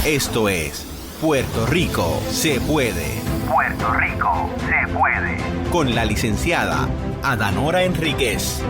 Esto es Puerto Rico se puede. Puerto Rico se puede. Con la licenciada Adanora Enríquez.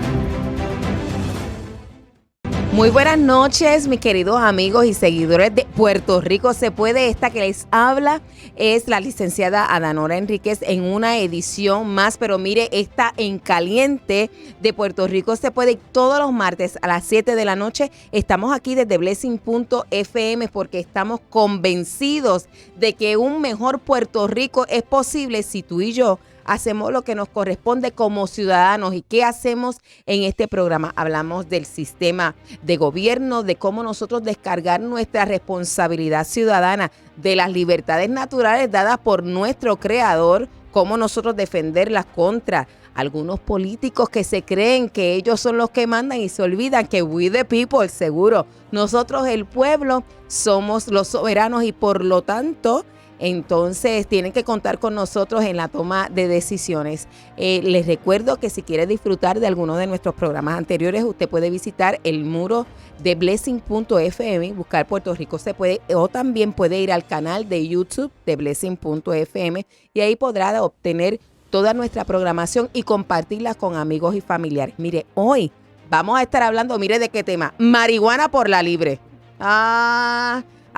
Muy buenas noches, mis queridos amigos y seguidores de Puerto Rico se puede. Esta que les habla es la licenciada Adanora Enríquez en una edición más, pero mire, esta en caliente de Puerto Rico se puede. Todos los martes a las 7 de la noche estamos aquí desde Blessing.fm porque estamos convencidos de que un mejor Puerto Rico es posible si tú y yo hacemos lo que nos corresponde como ciudadanos. ¿Y qué hacemos en este programa? Hablamos del sistema de gobierno, de cómo nosotros descargar nuestra responsabilidad ciudadana, de las libertades naturales dadas por nuestro creador, cómo nosotros defenderlas contra algunos políticos que se creen que ellos son los que mandan y se olvidan que we the people, seguro, nosotros el pueblo somos los soberanos y por lo tanto entonces tienen que contar con nosotros en la toma de decisiones. Les recuerdo que si quiere disfrutar de alguno de nuestros programas anteriores, usted puede visitar el muro de Blessing.fm, buscar Puerto Rico se puede, o también puede ir al canal de YouTube de Blessing.fm y ahí podrá obtener toda nuestra programación y compartirla con amigos y familiares. Mire, hoy vamos a estar hablando, mire de qué tema, marihuana por la libre.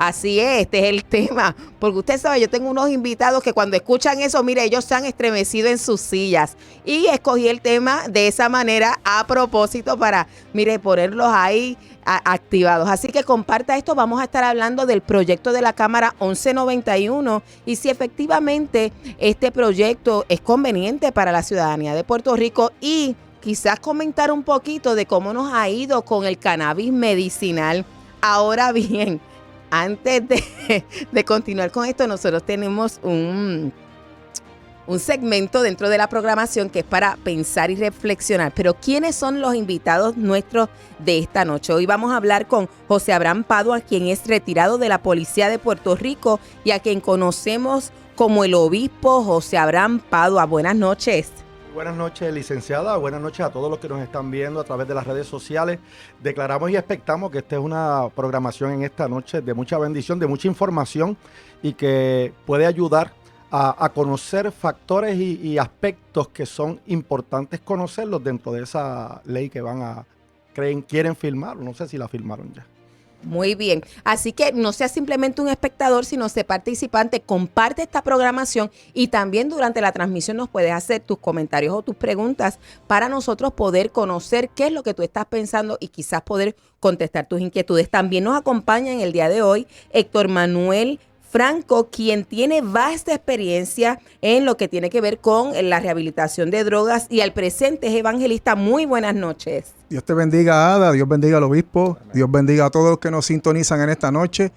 Así es, este es el tema, porque usted sabe, yo tengo unos invitados que cuando escuchan eso, mire, ellos se han estremecido en sus sillas y escogí el tema de esa manera a propósito para, mire, ponerlos ahí activados. Así que comparta esto, vamos a estar hablando del proyecto de la Cámara 1191 y si efectivamente este proyecto es conveniente para la ciudadanía de Puerto Rico y quizás comentar un poquito de cómo nos ha ido con el cannabis medicinal. Ahora bien, antes de continuar con esto, nosotros tenemos un segmento dentro de la programación que es para pensar y reflexionar. Pero ¿quiénes son los invitados nuestros de esta noche? Hoy vamos a hablar con José Abraham Padua, quien es retirado de la Policía de Puerto Rico y a quien conocemos como el obispo José Abraham Padua. Buenas noches. Buenas noches, licenciada. Buenas noches a todos los que nos están viendo a través de las redes sociales. Declaramos y expectamos que esta es una programación en esta noche de mucha bendición, de mucha información y que puede ayudar a conocer factores y aspectos que son importantes conocerlos dentro de esa ley que quieren firmar. No sé si la firmaron ya. Muy bien, así que no seas simplemente un espectador, sino sé participante, comparte esta programación y también durante la transmisión nos puedes hacer tus comentarios o tus preguntas para nosotros poder conocer qué es lo que tú estás pensando y quizás poder contestar tus inquietudes. También nos acompaña en el día de hoy Héctor Manuel Franco, quien tiene vasta experiencia en lo que tiene que ver con la rehabilitación de drogas y al presente es evangelista. Muy buenas noches. Dios te bendiga, Ada, Dios bendiga al obispo, amén. Dios bendiga a todos los que nos sintonizan en esta noche.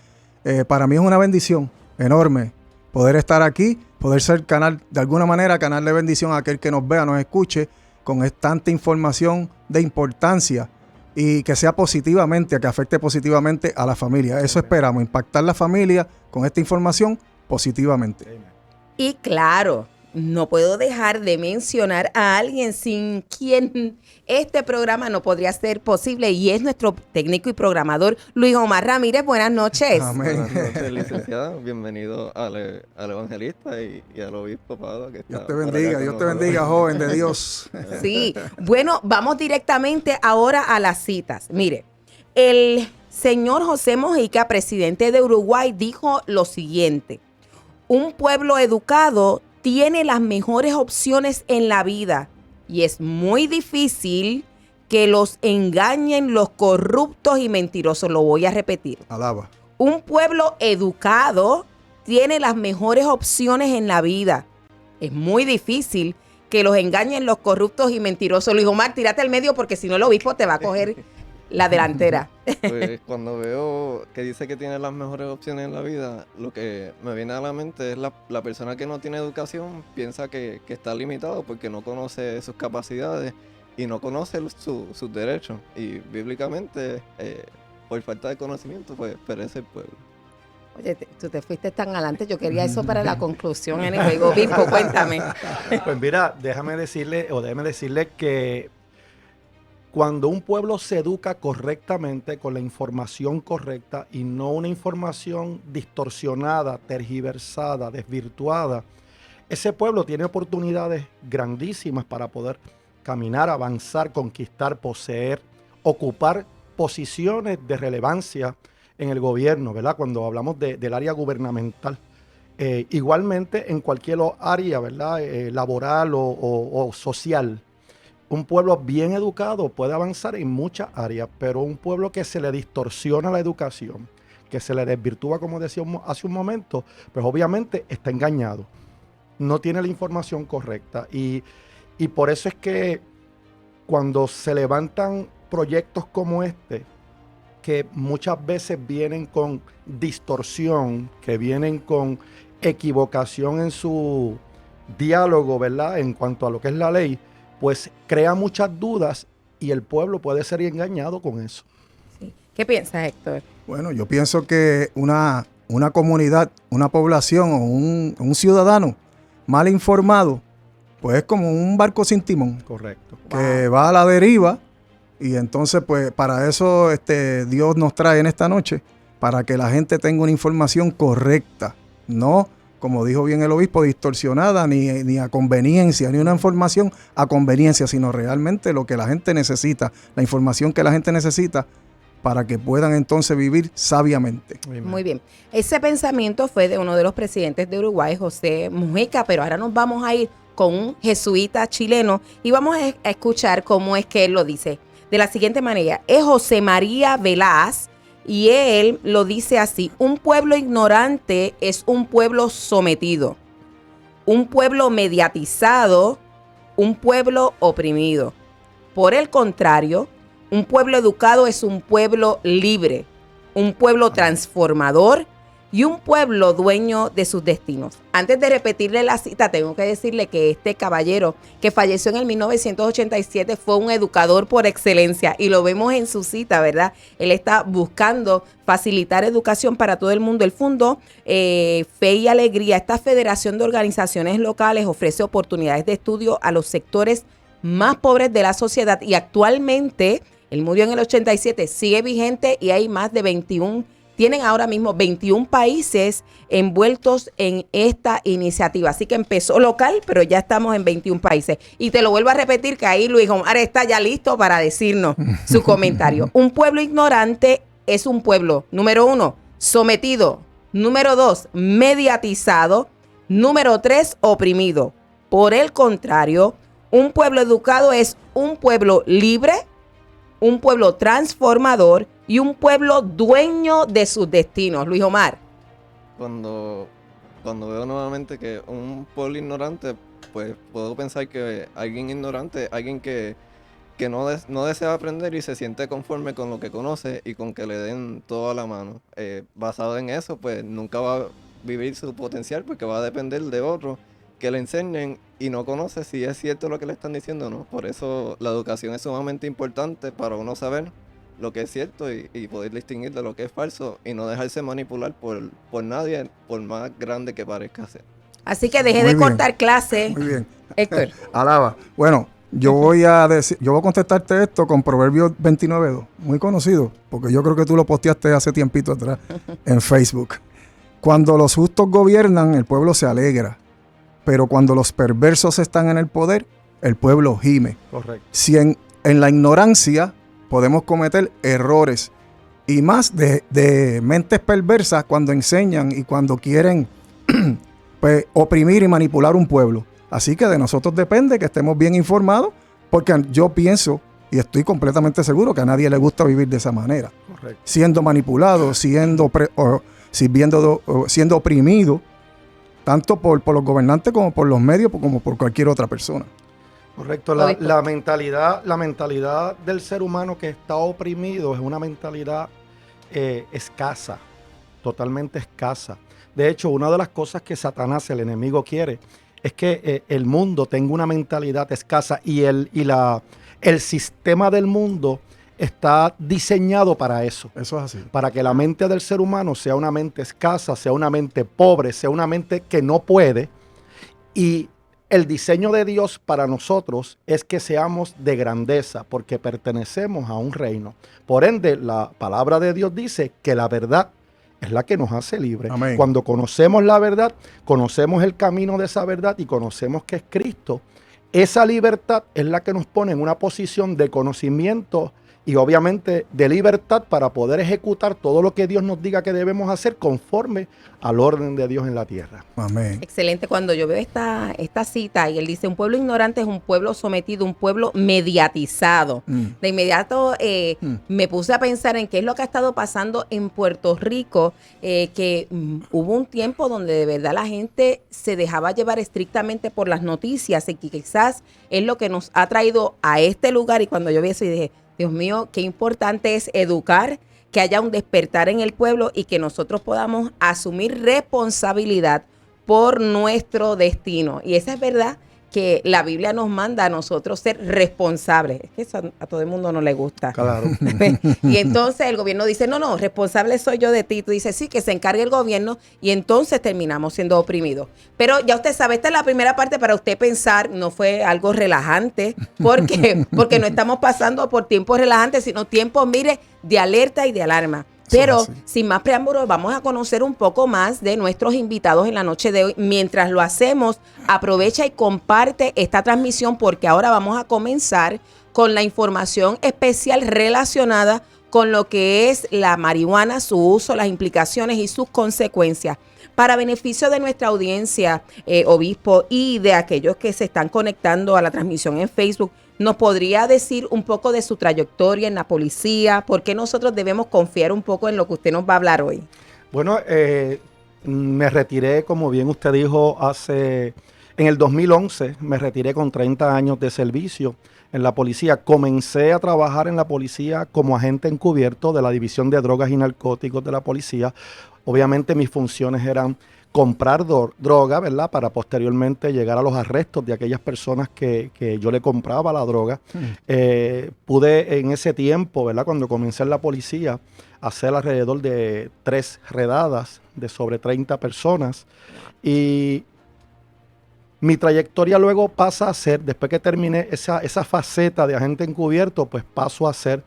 Para mí es una bendición enorme poder estar aquí, poder ser canal, de alguna manera, canal de bendición a aquel que nos vea, nos escuche, con tanta información de importancia y que sea positivamente, que afecte positivamente a la familia. Eso esperamos, impactar la familia con esta información positivamente. Y claro, no puedo dejar de mencionar a alguien sin quien este programa no podría ser posible y es nuestro técnico y programador Luis Omar Ramírez. Buenas noches. Amén. Buenas noches, licenciada. Bienvenido al evangelista y al obispo Padua. Dios te bendiga, joven de Dios. Sí, bueno, vamos directamente ahora a las citas. Mire, el señor José Mojica, presidente de Uruguay, dijo lo siguiente: un pueblo educado tiene las mejores opciones en la vida y es muy difícil que los engañen los corruptos y mentirosos. Lo voy a repetir. Alaba. Un pueblo educado tiene las mejores opciones en la vida. Es muy difícil que los engañen los corruptos y mentirosos. Luis Omar, tírate al medio porque si no el obispo te va a coger la delantera. Pues cuando veo que dice que tiene las mejores opciones en la vida, lo que me viene a la mente es la persona que no tiene educación piensa que está limitado porque no conoce sus capacidades y no conoce sus derechos. Y bíblicamente, por falta de conocimiento, pues perece el pueblo. Oye, tú te fuiste tan adelante, yo quería eso para la conclusión. Obispo, cuéntame. Pues mira, déjame decirle que Cuando un pueblo se educa correctamente, con la información correcta y no una información distorsionada, tergiversada, desvirtuada, ese pueblo tiene oportunidades grandísimas para poder caminar, avanzar, conquistar, poseer, ocupar posiciones de relevancia en el gobierno, ¿verdad? Cuando hablamos del área gubernamental. Igualmente en cualquier área, ¿verdad? Laboral o social. Un pueblo bien educado puede avanzar en muchas áreas, pero un pueblo que se le distorsiona la educación, que se le desvirtúa, como decíamos hace un momento, pues obviamente está engañado. No tiene la información correcta. Y por eso es que cuando se levantan proyectos como este, que muchas veces vienen con distorsión, que vienen con equivocación en su diálogo, ¿verdad? En cuanto a lo que es la ley, pues crea muchas dudas y el pueblo puede ser engañado con eso. Sí. ¿Qué piensas, Héctor? Bueno, yo pienso que una comunidad, una población o un ciudadano mal informado, pues es como un barco sin timón. Correcto. Que va a la deriva, y entonces pues para eso Dios nos trae en esta noche, para que la gente tenga una información correcta, no, como dijo bien el obispo, distorsionada, ni a conveniencia, ni una información a conveniencia, sino realmente lo que la gente necesita, la información que la gente necesita para que puedan entonces vivir sabiamente. Muy bien. Ese pensamiento fue de uno de los presidentes de Uruguay, José Mujica, pero ahora nos vamos a ir con un jesuita chileno y vamos a escuchar cómo es que él lo dice. De la siguiente manera, es José María Velaz y él lo dice así: un pueblo ignorante es un pueblo sometido, un pueblo mediatizado, un pueblo oprimido. Por el contrario, un pueblo educado es un pueblo libre, un pueblo transformador y un pueblo dueño de sus destinos. Antes de repetirle la cita, tengo que decirle que este caballero que falleció en el 1987 fue un educador por excelencia y lo vemos en su cita, ¿verdad? Él está buscando facilitar educación para todo el mundo. Él fundó Fe y Alegría. Esta federación de organizaciones locales ofrece oportunidades de estudio a los sectores más pobres de la sociedad y actualmente, él murió en el 87, sigue vigente y hay más de 21. Tienen ahora mismo 21 países envueltos en esta iniciativa. Así que empezó local, pero ya estamos en 21 países. Y te lo vuelvo a repetir que ahí Luis Omar está ya listo para decirnos su comentario. Un pueblo ignorante es un pueblo, número 1, sometido. Número 2, mediatizado. Número 3, oprimido. Por el contrario, un pueblo educado es un pueblo libre, un pueblo transformador y un pueblo dueño de sus destinos. Luis Omar. Cuando veo nuevamente que un pueblo ignorante, pues puedo pensar que alguien ignorante, alguien que no desea aprender y se siente conforme con lo que conoce y con que le den toda la mano. Basado en eso, pues nunca va a vivir su potencial porque va a depender de otros que le enseñen y no conoce si es cierto lo que le están diciendo o no. Por eso la educación es sumamente importante para uno saber lo que es cierto y poder distinguir de lo que es falso y no dejarse manipular por nadie, por más grande que parezca ser. Así que deje de cortar clase. Muy bien. Héctor. Alaba. Bueno, yo voy a contestarte esto con Proverbios 29:2, muy conocido, porque yo creo que tú lo posteaste hace tiempito atrás en Facebook. Cuando los justos gobiernan, el pueblo se alegra, pero cuando los perversos están en el poder, el pueblo gime. Correcto. Si en la ignorancia podemos cometer errores y más de mentes perversas cuando enseñan y cuando quieren pues, oprimir y manipular un pueblo. Así que de nosotros depende que estemos bien informados, porque yo pienso y estoy completamente seguro que a nadie le gusta vivir de esa manera. Correcto. Siendo manipulado, siendo oprimido, tanto por los gobernantes como por los medios, como por cualquier otra persona. Correcto. La mentalidad del ser humano que está oprimido es una mentalidad escasa, totalmente escasa. De hecho, una de las cosas que Satanás, el enemigo, quiere es que el mundo tenga una mentalidad escasa y el sistema del mundo está diseñado para eso. Eso es así. Para que la mente del ser humano sea una mente escasa, sea una mente pobre, sea una mente que no puede. Y el diseño de Dios para nosotros es que seamos de grandeza, porque pertenecemos a un reino. Por ende, la palabra de Dios dice que la verdad es la que nos hace libres. Amén. Cuando conocemos la verdad, conocemos el camino de esa verdad y conocemos que es Cristo, esa libertad es la que nos pone en una posición de conocimiento y obviamente de libertad para poder ejecutar todo lo que Dios nos diga que debemos hacer conforme al orden de Dios en la tierra. Amén. Excelente. Cuando yo veo esta cita y él dice, un pueblo ignorante es un pueblo sometido, un pueblo mediatizado. De inmediato me puse a pensar en qué es lo que ha estado pasando en Puerto Rico, que hubo un tiempo donde de verdad la gente se dejaba llevar estrictamente por las noticias y que quizás es lo que nos ha traído a este lugar. Y cuando yo vi eso y dije, Dios mío, qué importante es educar, que haya un despertar en el pueblo y que nosotros podamos asumir responsabilidad por nuestro destino. Y esa es verdad que la Biblia nos manda a nosotros ser responsables. Es que eso a todo el mundo no le gusta. Claro. Y entonces el gobierno dice, no, responsable soy yo de ti. Tú dices, sí, que se encargue el gobierno y entonces terminamos siendo oprimidos. Pero ya usted sabe, esta es la primera parte para usted pensar, no fue algo relajante, porque no estamos pasando por tiempos relajantes, sino tiempos, mire, de alerta y de alarma. Pero sin más preámbulos, vamos a conocer un poco más de nuestros invitados en la noche de hoy. Mientras lo hacemos, aprovecha y comparte esta transmisión porque ahora vamos a comenzar con la información especial relacionada con lo que es la marihuana, su uso, las implicaciones y sus consecuencias. Para beneficio de nuestra audiencia, obispo, y de aquellos que se están conectando a la transmisión en Facebook, ¿nos podría decir un poco de su trayectoria en la policía? ¿Por qué nosotros debemos confiar un poco en lo que usted nos va a hablar hoy? Bueno, me retiré, como bien usted dijo, en el 2011, me retiré con 30 años de servicio en la policía. Comencé a trabajar en la policía como agente encubierto de la División de Drogas y Narcóticos de la policía. Obviamente mis funciones eran comprar droga, ¿verdad? Para posteriormente llegar a los arrestos de aquellas personas que yo le compraba la droga. Pude en ese tiempo, ¿verdad? Cuando comencé en la policía, hacer alrededor de 3 redadas de sobre 30 personas. Y mi trayectoria luego pasa a ser, después que terminé esa faceta de agente encubierto, pues paso a ser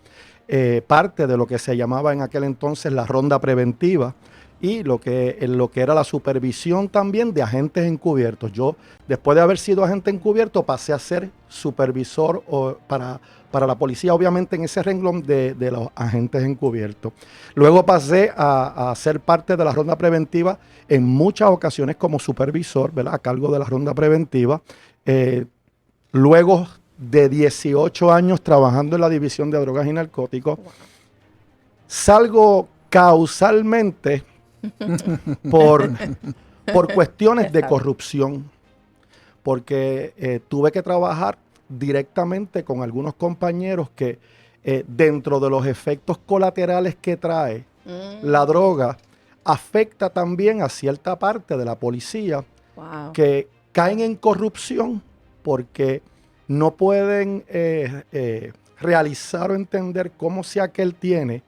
parte de lo que se llamaba en aquel entonces la ronda preventiva, y lo que era la supervisión también de agentes encubiertos. Yo, después de haber sido agente encubierto, pasé a ser supervisor para la policía, obviamente en ese renglón de los agentes encubiertos. Luego pasé a ser parte de la ronda preventiva en muchas ocasiones como supervisor, ¿verdad? A cargo de la ronda preventiva. Luego de 18 años trabajando en la División de Drogas y Narcóticos, salgo causalmente por cuestiones de corrupción, porque tuve que trabajar directamente con algunos compañeros que dentro de los efectos colaterales que trae la droga, afecta también a cierta parte de la policía que caen en corrupción porque no pueden realizar o entender cómo si aquel tiene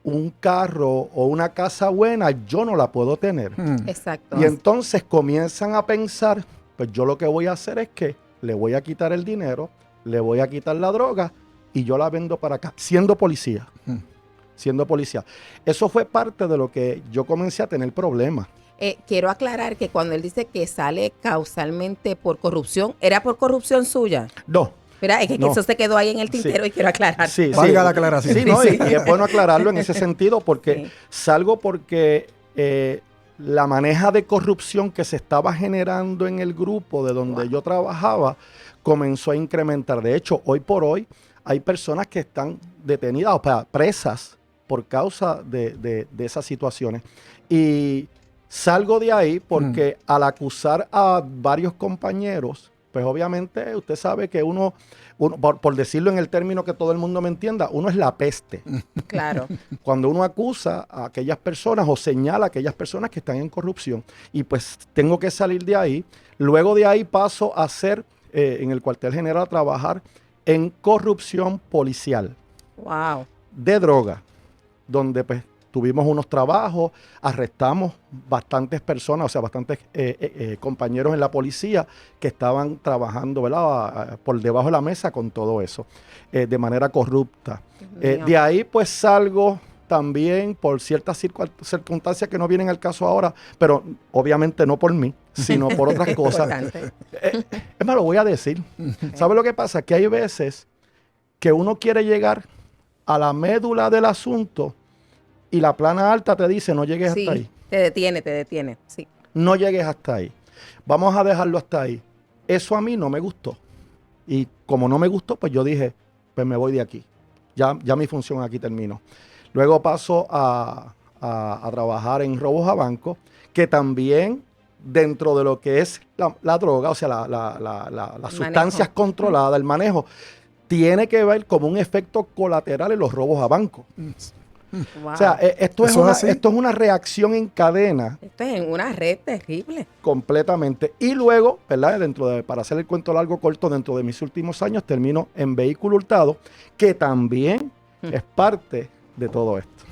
un carro o una casa buena, yo no la puedo tener. Exacto. Y entonces comienzan a pensar, pues yo lo que voy a hacer es que le voy a quitar el dinero, le voy a quitar la droga y yo la vendo para acá, siendo policía. Siendo policía. Eso fue parte de lo que yo comencé a tener problemas. Quiero aclarar que cuando él dice que sale causalmente por corrupción, ¿era por corrupción suya? No. Mira, es que No. eso se quedó ahí en el tintero y quiero aclarar. Sí, Valga la aclaración. Sí, no, y es bueno aclararlo en ese sentido porque salgo porque la maneja de corrupción que se estaba generando en el grupo de donde yo trabajaba comenzó a incrementar. De hecho, hoy por hoy hay personas que están detenidas, o sea, presas por causa de esas situaciones. Y salgo de ahí porque al acusar a varios compañeros, pues obviamente usted sabe que uno por decirlo en el término que todo el mundo me entienda, uno es la peste. Claro. Cuando uno acusa a aquellas personas o señala a aquellas personas que están en corrupción. Y pues tengo que salir de ahí. Luego de ahí paso a ser, en el cuartel general, a trabajar en corrupción policial. Wow. De droga. Donde pues tuvimos unos trabajos, arrestamos bastantes personas, o sea, bastantes compañeros en la policía que estaban trabajando, ¿verdad?, por debajo de la mesa con todo eso, de manera corrupta. De ahí pues salgo también por ciertas circunstancias que no vienen al caso ahora, pero obviamente no por mí, sino por otras cosas. Es más, lo voy a decir. ¿Sabe lo que pasa? Que hay veces que uno quiere llegar a la médula del asunto y la plana alta te dice no llegues hasta ahí. Te detiene, sí. No llegues hasta ahí. Vamos a dejarlo hasta ahí. Eso a mí no me gustó. Y como no me gustó, pues yo dije, pues me voy de aquí. Ya mi función aquí terminó. Luego paso a trabajar en robos a banco, que también dentro de lo que es la droga, o sea, las sustancias controladas, el manejo, tiene que ver como un efecto colateral en los robos a banco. Wow. O sea, esto es una reacción en cadena. Esto es en una red terrible. Completamente. Y luego, ¿verdad? Para hacer el cuento largo corto, dentro de mis últimos años, termino en vehículo hurtado, que también es parte de todo esto.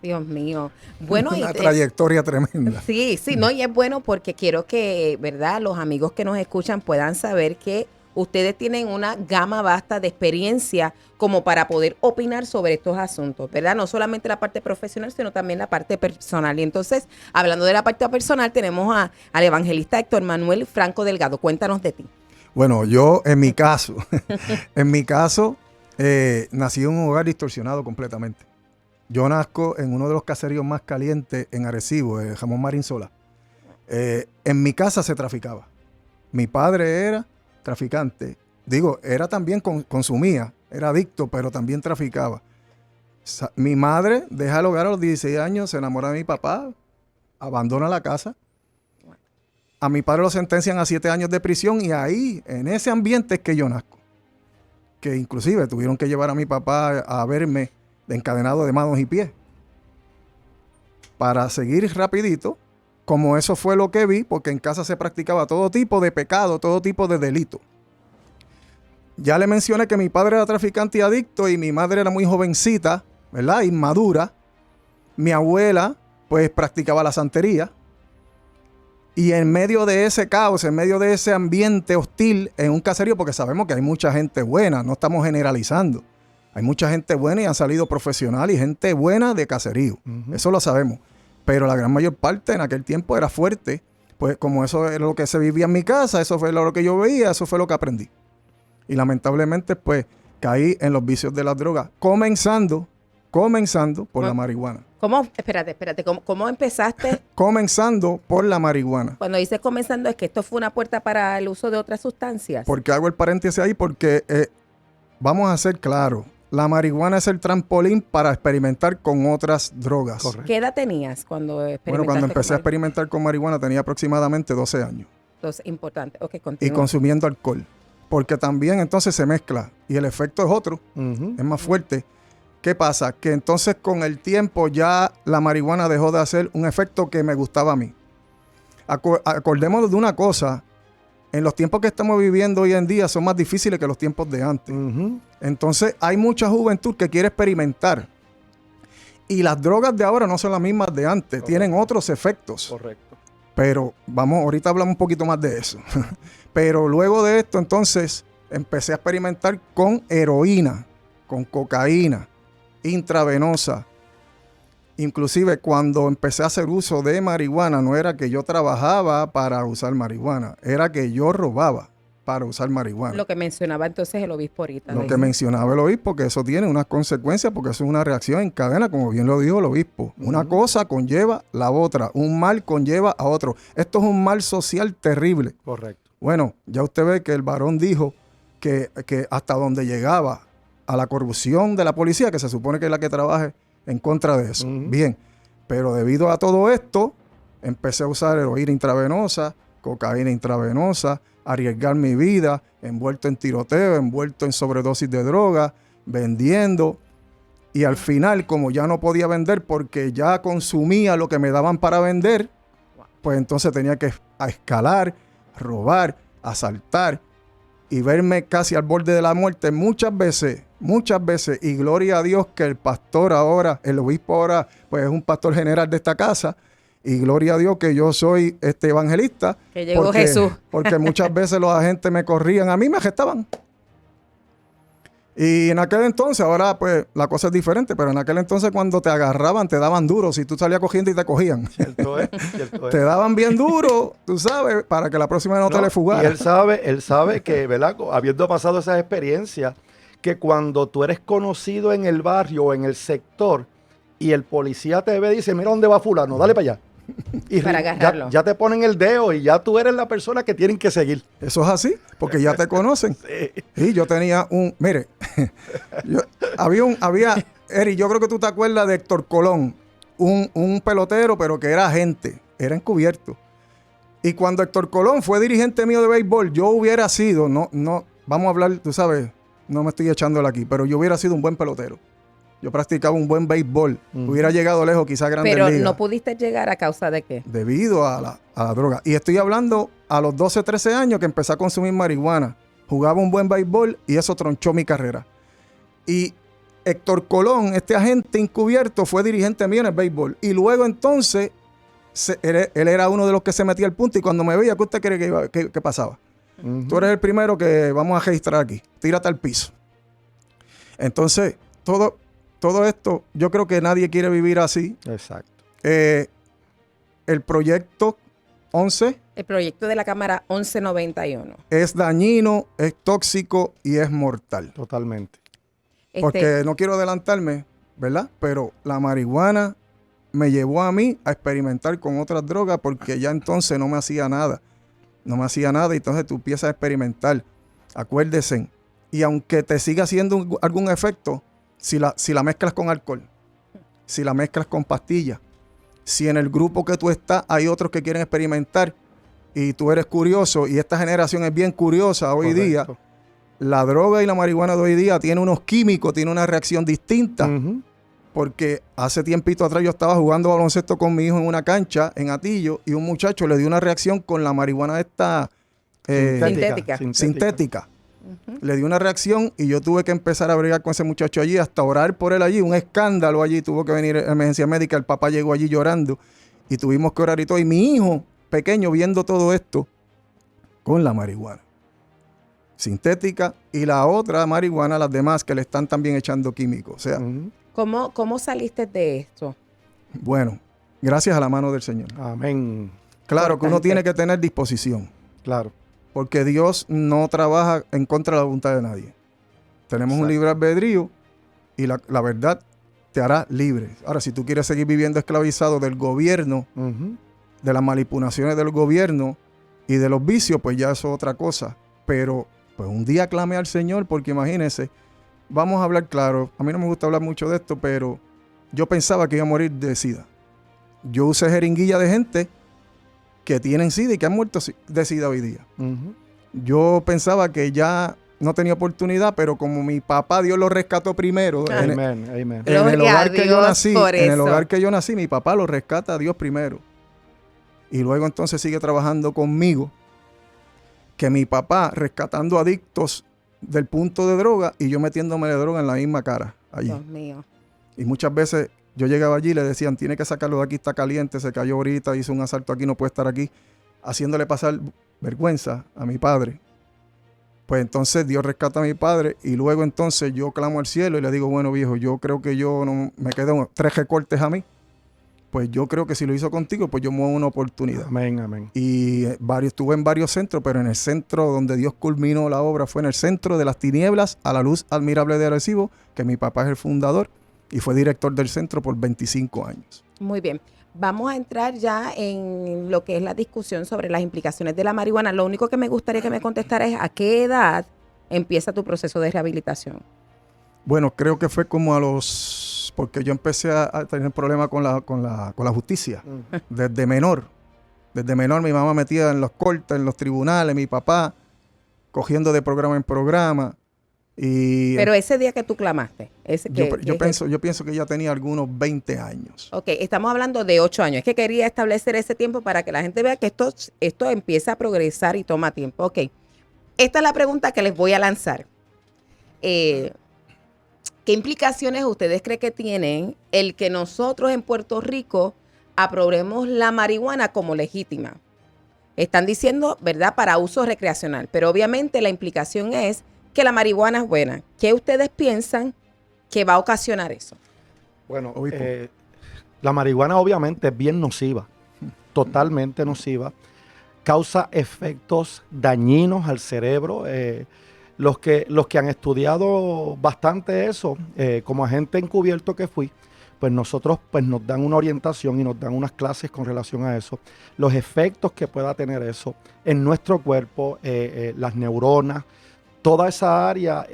Dios mío. Bueno, una trayectoria tremenda. Sí, no, y es bueno porque quiero que, ¿verdad?, los amigos que nos escuchan puedan saber que ustedes tienen una gama vasta de experiencia como para poder opinar sobre estos asuntos, ¿verdad? No solamente la parte profesional, sino también la parte personal. Y entonces, hablando de la parte personal, tenemos al evangelista Héctor Manuel Franco Delgado. Cuéntanos de ti. Bueno, yo en mi caso, nací en un hogar distorsionado completamente. Yo nazco en uno de los caseríos más calientes en Arecibo, Jamón Marín Solá. En mi casa se traficaba. Mi padre era traficante. Digo, era también consumía, era adicto, pero también traficaba. Mi madre deja el hogar a los 16 años, se enamora de mi papá, abandona la casa. A mi padre lo sentencian a 7 años de prisión y ahí, en ese ambiente es que yo nazco. Que inclusive tuvieron que llevar a mi papá a verme encadenado de manos y pies. Para seguir rapidito, como eso fue lo que vi, porque en casa se practicaba todo tipo de pecado, todo tipo de delito. Ya le mencioné que mi padre era traficante y adicto y mi madre era muy jovencita, ¿verdad? Inmadura. Mi abuela, pues, practicaba la santería. Y en medio de ese caos, en medio de ese ambiente hostil en un caserío, porque sabemos que hay mucha gente buena, no estamos generalizando. Hay mucha gente buena y han salido profesionales y gente buena de caserío. Eso lo sabemos. Pero la gran mayor parte en aquel tiempo era fuerte. Pues como eso era lo que se vivía en mi casa, eso fue lo que yo veía, eso fue lo que aprendí. Y lamentablemente, pues, caí en los vicios de la droga, comenzando por la marihuana. ¿Cómo? Espérate. ¿Cómo empezaste? Comenzando por la marihuana. Cuando dices comenzando, ¿es que esto fue una puerta para el uso de otras sustancias? Porque hago el paréntesis ahí porque vamos a ser claros. La marihuana es el trampolín para experimentar con otras drogas. Correcto. ¿Qué edad tenías cuando experimentaste? Bueno, cuando empecé a experimentar con marihuana tenía aproximadamente 12 años. Entonces, importante. Ok, Y continúa. consumiendo alcohol. Porque también entonces se mezcla y el efecto es otro, es más fuerte. ¿Qué pasa? Que entonces con el tiempo ya la marihuana dejó de hacer un efecto que me gustaba a mí. Acordémonos de una cosa. En los tiempos que estamos viviendo hoy en día son más difíciles que los tiempos de antes. Entonces hay mucha juventud que quiere experimentar. Y las drogas de ahora no son las mismas de antes. Correcto. Tienen otros efectos. Correcto. Pero ahorita hablamos un poquito más de eso. Pero luego de esto entonces empecé a experimentar con heroína, con cocaína, intravenosa. Inclusive cuando empecé a hacer uso de marihuana, no era que yo trabajaba para usar marihuana, era que yo robaba para usar marihuana. Lo que mencionaba entonces el obispo ahorita. Lo que mencionaba el obispo, que eso tiene unas consecuencias, porque eso es una reacción en cadena, como bien lo dijo el obispo. Una cosa conlleva la otra, un mal conlleva a otro. Esto es un mal social terrible. Correcto. Bueno, ya usted ve que el varón dijo que hasta donde llegaba a la corrupción de la policía, que se supone que es la que trabaje en contra de eso. Bien, pero debido a todo esto, empecé a usar heroína intravenosa, cocaína intravenosa, arriesgar mi vida, envuelto en tiroteo, envuelto en sobredosis de droga, vendiendo. Y al final, como ya no podía vender porque ya consumía lo que me daban para vender, pues entonces tenía que escalar, robar, asaltar y verme casi al borde de la muerte muchas veces muchas veces, y gloria a Dios que el pastor ahora, el obispo ahora, pues es un pastor general de esta casa, y gloria a Dios que yo soy evangelista. Que llegó Jesús. Porque muchas veces los agentes me corrían, a mí me arrestaban. Y en aquel entonces, ahora pues la cosa es diferente, pero en aquel entonces cuando te agarraban, te daban duro, si tú salías cogiendo y te cogían. Cierto es, cierto es. Te daban bien duro, tú sabes, para que la próxima no te le fugara. Y él sabe que, ¿verdad? Habiendo pasado esas experiencias, que cuando tú eres conocido en el barrio o en el sector y el policía te ve y dice, mira dónde va fulano, dale para allá. Y para agarrarlo. ya te ponen el dedo y ya tú eres la persona que tienen que seguir. Eso es así, porque ya te conocen. Y yo tenía mire, Eri, yo creo que tú te acuerdas de Héctor Colón, un pelotero, pero que era agente, era encubierto. Y cuando Héctor Colón fue dirigente mío de béisbol, yo hubiera sido, no, vamos a hablar, tú sabes, no me estoy echándole aquí, pero yo hubiera sido un buen pelotero. Yo practicaba un buen béisbol. Hubiera llegado lejos, quizás Grandes Ligas. Pero no pudiste llegar a causa de qué. Debido a la droga. Y estoy hablando a los 12, 13 años que empecé a consumir marihuana. Jugaba un buen béisbol y eso tronchó mi carrera. Y Héctor Colón, este agente encubierto, fue dirigente mío en el béisbol. Y luego entonces, él era uno de los que se metía al punto y cuando me veía, ¿qué usted cree que pasaba? Tú eres el primero que vamos a registrar aquí. Tírate al piso. Entonces, todo esto, yo creo que nadie quiere vivir así. Exacto. El proyecto 11. El proyecto de la Cámara 1191. Es dañino, es tóxico y es mortal. Totalmente. Porque no quiero adelantarme, ¿verdad? Pero la marihuana me llevó a mí a experimentar con otras drogas porque ya entonces no me hacía nada. No me hacía nada y entonces tú empiezas a experimentar. Acuérdese. Y aunque te siga haciendo algún efecto, si la mezclas con alcohol, si la mezclas con pastillas, si en el grupo que tú estás hay otros que quieren experimentar y tú eres curioso y esta generación es bien curiosa hoy día, la droga y la marihuana de hoy día tiene unos químicos, tiene una reacción distinta. Porque hace tiempito atrás yo estaba jugando baloncesto con mi hijo en una cancha en Atillo y un muchacho le dio una reacción con la marihuana esta sintética. Le dio una reacción y yo tuve que empezar a bregar con ese muchacho allí, hasta orar por él allí, un escándalo allí, tuvo que venir a emergencia médica, el papá llegó allí llorando y tuvimos que orar y todo. Y mi hijo pequeño viendo todo esto con la marihuana sintética y la otra marihuana, las demás que le están también echando químicos. O sea, ¿Cómo saliste de esto? Bueno, gracias a la mano del Señor. Amén. Claro que uno tiene que tener disposición. Claro. Porque Dios no trabaja en contra de la voluntad de nadie. Tenemos un libre albedrío y la verdad te hará libre. Ahora, si tú quieres seguir viviendo esclavizado del gobierno, de las manipulaciones del gobierno y de los vicios, pues ya eso es otra cosa. Pero pues un día clame al Señor porque imagínense, vamos a hablar claro. A mí no me gusta hablar mucho de esto, pero yo pensaba que iba a morir de SIDA. Yo usé jeringuilla de gente que tienen SIDA y que han muerto de SIDA hoy día. Yo pensaba que ya no tenía oportunidad, pero como mi papá, Dios lo rescató primero. Amén. En el hogar que yo nací, mi papá lo rescata a Dios primero. Y luego entonces sigue trabajando conmigo. Que mi papá rescatando adictos del punto de droga y yo metiéndome de droga en la misma cara allí. Dios mío. Y muchas veces yo llegaba allí y le decían, tiene que sacarlo de aquí, está caliente, se cayó ahorita, hizo un asalto aquí, no puede estar aquí, haciéndole pasar vergüenza a mi padre. Pues entonces Dios rescata a mi padre y luego entonces yo clamo al cielo y le digo, bueno viejo, yo creo que yo no me quedan 3 recortes a mí. Pues yo creo que si lo hizo contigo, pues yo me doy una oportunidad. Amén. Y estuve en varios centros, pero en el centro donde Dios culminó la obra fue en el centro de las tinieblas a la luz admirable de Arecibo, que mi papá es el fundador y fue director del centro por 25 años. Muy bien. Vamos a entrar ya en lo que es la discusión sobre las implicaciones de la marihuana. Lo único que me gustaría que me contestara es a qué edad empieza tu proceso de rehabilitación. Bueno, creo que fue como porque yo empecé a tener problemas con la justicia. Desde menor mi mamá metida en los cortes, en los tribunales, mi papá cogiendo de programa en programa. Pero ese día que tú clamaste. Yo pienso que ya tenía algunos 20 años. Ok, estamos hablando de 8 años. Es que quería establecer ese tiempo para que la gente vea que esto empieza a progresar y toma tiempo. Ok, esta es la pregunta que les voy a lanzar. ¿qué implicaciones ustedes creen que tienen el que nosotros en Puerto Rico aprobemos la marihuana como legítima? Están diciendo, ¿verdad?, para uso recreacional, pero obviamente la implicación es que la marihuana es buena. ¿Qué ustedes piensan que va a ocasionar eso? Bueno, Obispo. la marihuana obviamente es bien nociva, totalmente nociva. Causa efectos dañinos al cerebro. Los que han estudiado bastante eso, como agente encubierto que fui, pues nosotros pues nos dan una orientación y nos dan unas clases con relación a eso. Los efectos que pueda tener eso en nuestro cuerpo, las neuronas, toda esa área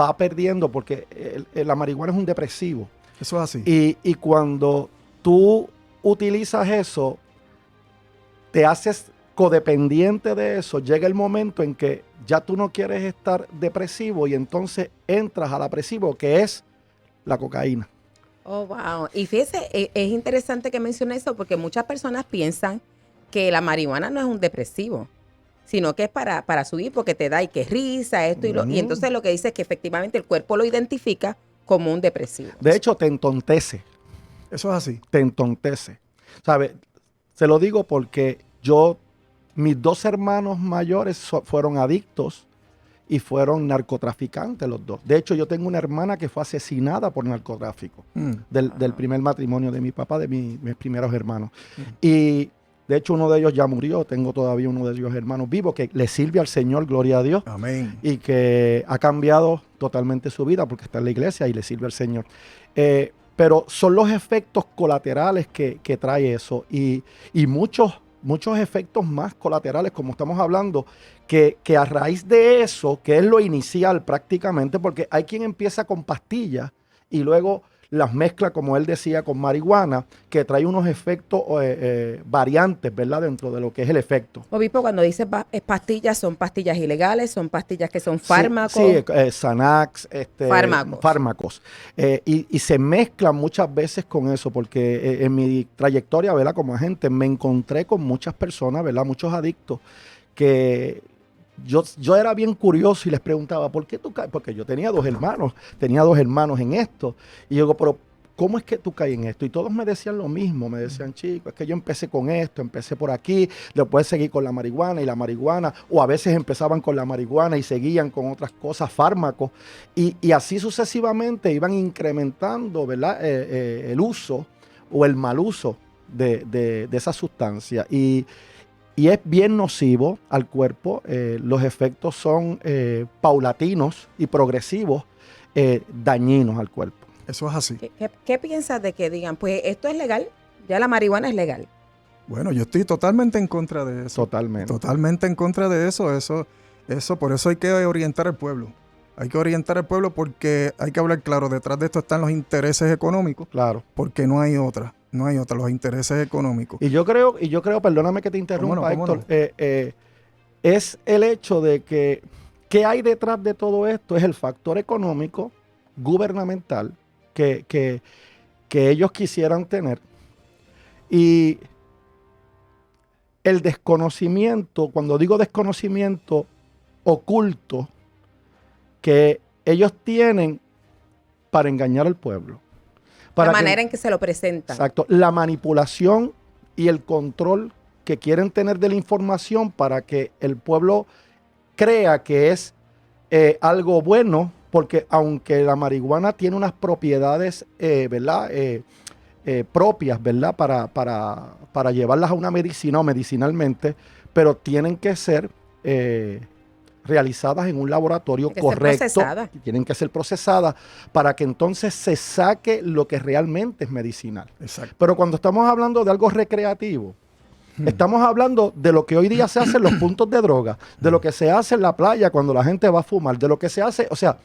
va perdiendo porque la marihuana es un depresivo. Eso es así. Y cuando tú utilizas eso, te haces codependiente de eso, llega el momento en que ya tú no quieres estar depresivo y entonces entras al apresivo, que es la cocaína. Oh, wow. Y fíjese, es interesante que mencione eso porque muchas personas piensan que la marihuana no es un depresivo, sino que es para subir porque te da y que risa, esto y lo. Y entonces lo que dice es que efectivamente el cuerpo lo identifica como un depresivo. De hecho, te entontece, Eso es así. te entontece. ¿Sabe? Se lo digo porque mis dos hermanos mayores fueron adictos y fueron narcotraficantes los dos. De hecho, yo tengo una hermana que fue asesinada por narcotráfico del primer matrimonio de mi papá, de mis primeros hermanos. Y de hecho, uno de ellos ya murió. Tengo todavía uno de ellos hermanos vivos que le sirve al Señor, gloria a Dios. Amén. Y que ha cambiado totalmente su vida porque está en la iglesia y le sirve al Señor. Pero son los efectos colaterales que trae eso y muchos efectos más colaterales, como estamos hablando, que a raíz de eso, que es lo inicial prácticamente, porque hay quien empieza con pastillas y luego las mezcla, como él decía, con marihuana, que trae unos efectos variantes, ¿verdad? Dentro de lo que es el efecto. Obispo, cuando dice pastillas, ¿son pastillas ilegales? ¿Son pastillas que son fármacos? Sí, Xanax, Fármacos. Y se mezclan muchas veces con eso, porque en mi trayectoria, ¿verdad? Como agente, me encontré con muchas personas, ¿verdad? Muchos adictos que yo era bien curioso y les preguntaba, ¿por qué tú caes? Porque yo tenía dos hermanos en esto. Y yo digo, pero ¿cómo es que tú caes en esto? Y todos me decían lo mismo, me decían, chicos, es que yo empecé con esto, empecé por aquí, después seguí con la marihuana, o a veces empezaban con la marihuana y seguían con otras cosas, fármacos, y así sucesivamente iban incrementando, ¿verdad? El uso o el mal uso de esa sustancia. Y es bien nocivo al cuerpo. Los efectos son paulatinos y progresivos, dañinos al cuerpo. Eso es así. ¿Qué piensas de que digan, pues esto es legal, ya la marihuana es legal? Bueno, yo estoy totalmente en contra de eso. Totalmente. Totalmente en contra de eso. Eso, por eso hay que orientar al pueblo. Hay que orientar al pueblo porque hay que hablar claro. Detrás de esto están los intereses económicos. Claro. Porque no hay otra. No hay otra. Los intereses económicos. Y yo creo, perdóname que te interrumpa, Héctor, es el hecho de que ¿qué hay detrás de todo esto? Es el factor económico, gubernamental, que ellos quisieran tener. Y el desconocimiento, cuando digo desconocimiento oculto, que ellos tienen para engañar al pueblo. La manera en que se lo presentan. Exacto. La manipulación y el control que quieren tener de la información para que el pueblo crea que es algo bueno, porque aunque la marihuana tiene unas propiedades, ¿verdad? Propias, ¿verdad? Para llevarlas a una medicina o medicinalmente, pero tienen que ser realizadas en un laboratorio correcto. Tienen que ser procesadas para que entonces se saque lo que realmente es medicinal. Exacto. Pero cuando estamos hablando de algo recreativo, estamos hablando de lo que hoy día se hace en los puntos de droga, de lo que se hace en la playa cuando la gente va a fumar, de lo que se hace, o sea,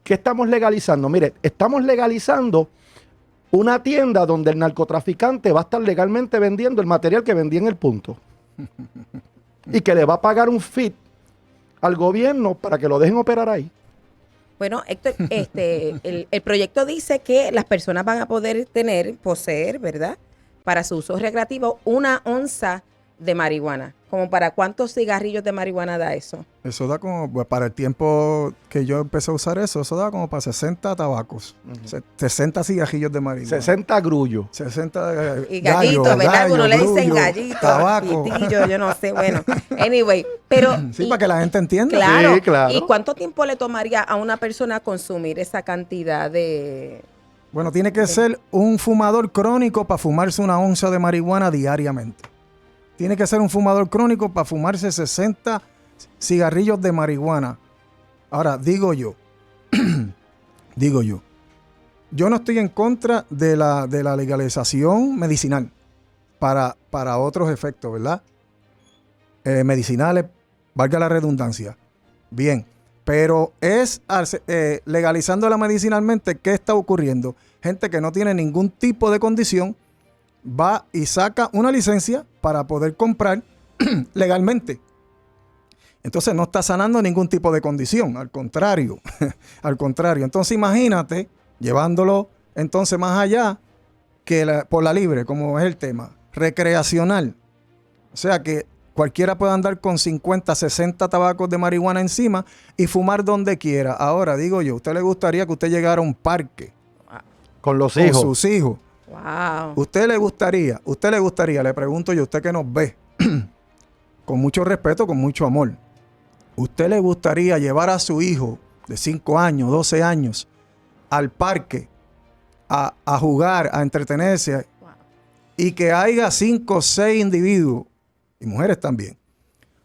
¿qué estamos legalizando? Mire, estamos legalizando una tienda donde el narcotraficante va a estar legalmente vendiendo el material que vendía en el punto y que le va a pagar un fee al gobierno para que lo dejen operar ahí. Bueno, Héctor, el proyecto dice que las personas van a poder poseer, ¿verdad? Para su uso recreativo, 1 onza de marihuana. ¿Como para cuántos cigarrillos de marihuana da eso? Eso da como, pues, para el tiempo que yo empecé a usar eso da como para 60 tabacos, 60 cigarrillos de marihuana. 60 grullos. 60 Y gallito, ¿verdad? Algunos le dicen gallito, tabaco. pitillo, yo no sé, bueno. Anyway, pero... Sí, para que la gente entienda. Claro, Sí, claro. ¿Y cuánto tiempo le tomaría a una persona consumir esa cantidad de...? Bueno, tiene que ser un fumador crónico para fumarse una onza de marihuana diariamente. Tiene que ser un fumador crónico para fumarse 60 cigarrillos de marihuana. Ahora, digo yo, yo no estoy en contra de la legalización medicinal para otros efectos, ¿verdad? Medicinales, valga la redundancia. Bien, pero es legalizándola medicinalmente, ¿qué está ocurriendo? Gente que no tiene ningún tipo de condición va y saca una licencia para poder comprar legalmente. Entonces no está sanando ningún tipo de condición, al contrario, al contrario. Entonces imagínate, llevándolo entonces más allá que por la libre, como es el tema, recreacional. O sea que cualquiera puede andar con 50, 60 tabacos de marihuana encima y fumar donde quiera. Ahora, digo yo, ¿a usted le gustaría que usted llegara a un parque Con los con hijos. sus hijos? Wow. ¿Usted le gustaría, le pregunto yo, usted que nos ve, con mucho respeto, con mucho amor, ¿usted le gustaría llevar a su hijo de 5 años, 12 años al parque a jugar, a entretenerse y que haya 5 o 6 individuos, y mujeres también,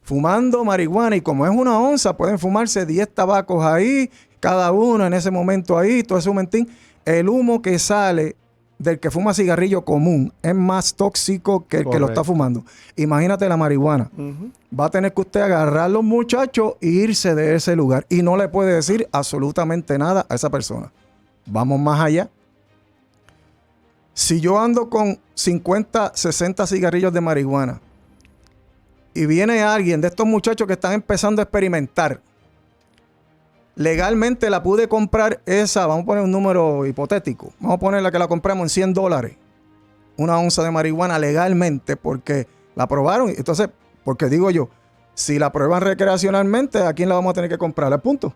fumando marihuana, y como es una onza, pueden fumarse 10 tabacos ahí, cada uno en ese momento ahí, todo ese momentín? El humo que sale del que fuma cigarrillo común es más tóxico que el que lo está fumando. Imagínate la marihuana. Va a tener que usted agarrar a los muchachos e irse de ese lugar. Y no le puede decir absolutamente nada a esa persona. Vamos más allá. Si yo ando con 50, 60 cigarrillos de marihuana y viene alguien de estos muchachos que están empezando a experimentar, legalmente la pude comprar esa, vamos a poner un número hipotético, vamos a poner la que la compramos en $100, una onza de marihuana legalmente, porque la aprobaron. Entonces, porque digo yo, si la prueban recreacionalmente, ¿a quién la vamos a tener que comprar? ¿Al punto? O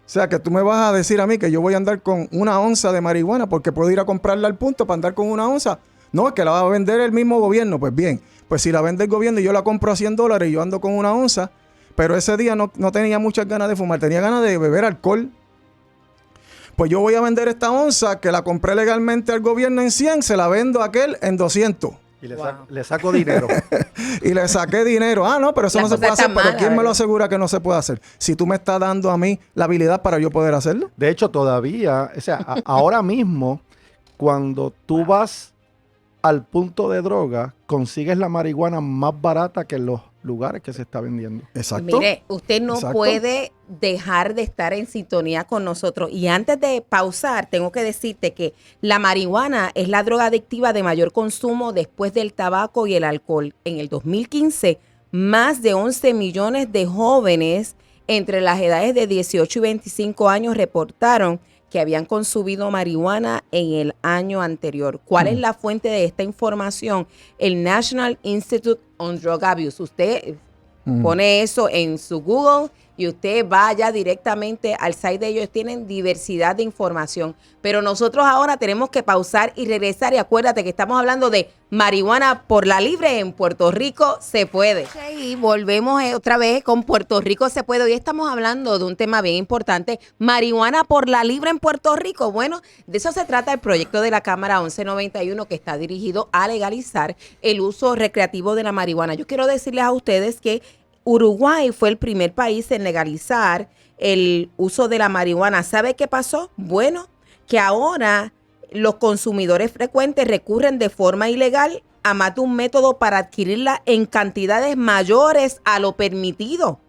sea, que tú me vas a decir a mí que yo voy a andar con una onza de marihuana porque puedo ir a comprarla al punto para andar con una onza. No, es que la va a vender el mismo gobierno. Pues bien, pues si la vende el gobierno y yo la compro a $100 y yo ando con una onza, pero ese día no tenía muchas ganas de fumar, tenía ganas de beber alcohol. Pues yo voy a vender esta onza que la compré legalmente al gobierno en 100, se la vendo a aquel en 200. Y le saco dinero. Y le saqué dinero. Ah, no, pero eso La no se cosa puede está hacer. Pero mala, ¿quién me lo ¿verdad? asegura que no se puede hacer? Si tú me estás dando a mí la habilidad para yo poder hacerlo. De hecho, todavía, o sea, ahora mismo, cuando tú vas al punto de droga, consigues la marihuana más barata que en los lugares que se está vendiendo. Exacto. Mire, usted no Exacto. puede dejar de estar en sintonía con nosotros. Y antes de pausar, tengo que decirte que la marihuana es la droga adictiva de mayor consumo después del tabaco y el alcohol. En el 2015, más de 11 millones de jóvenes entre las edades de 18 y 25 años reportaron que habían consumido marihuana en el año anterior. ¿Cuál es la fuente de esta información? El National Institute on Drug Abuse. Usted pone eso en su Google y usted vaya directamente al site de ellos. Tienen diversidad de información. Pero nosotros ahora tenemos que pausar y regresar. Y acuérdate que estamos hablando de marihuana por la libre en Puerto Rico se puede. Y volvemos otra vez con Puerto Rico se puede. Hoy estamos hablando de un tema bien importante. Marihuana por la libre en Puerto Rico. Bueno, de eso se trata el proyecto de la Cámara 1191 que está dirigido a legalizar el uso recreativo de la marihuana. Yo quiero decirles a ustedes que Uruguay fue el primer país en legalizar el uso de la marihuana. ¿Sabe qué pasó? Bueno, que ahora los consumidores frecuentes recurren de forma ilegal a más de un método para adquirirla en cantidades mayores a lo permitido,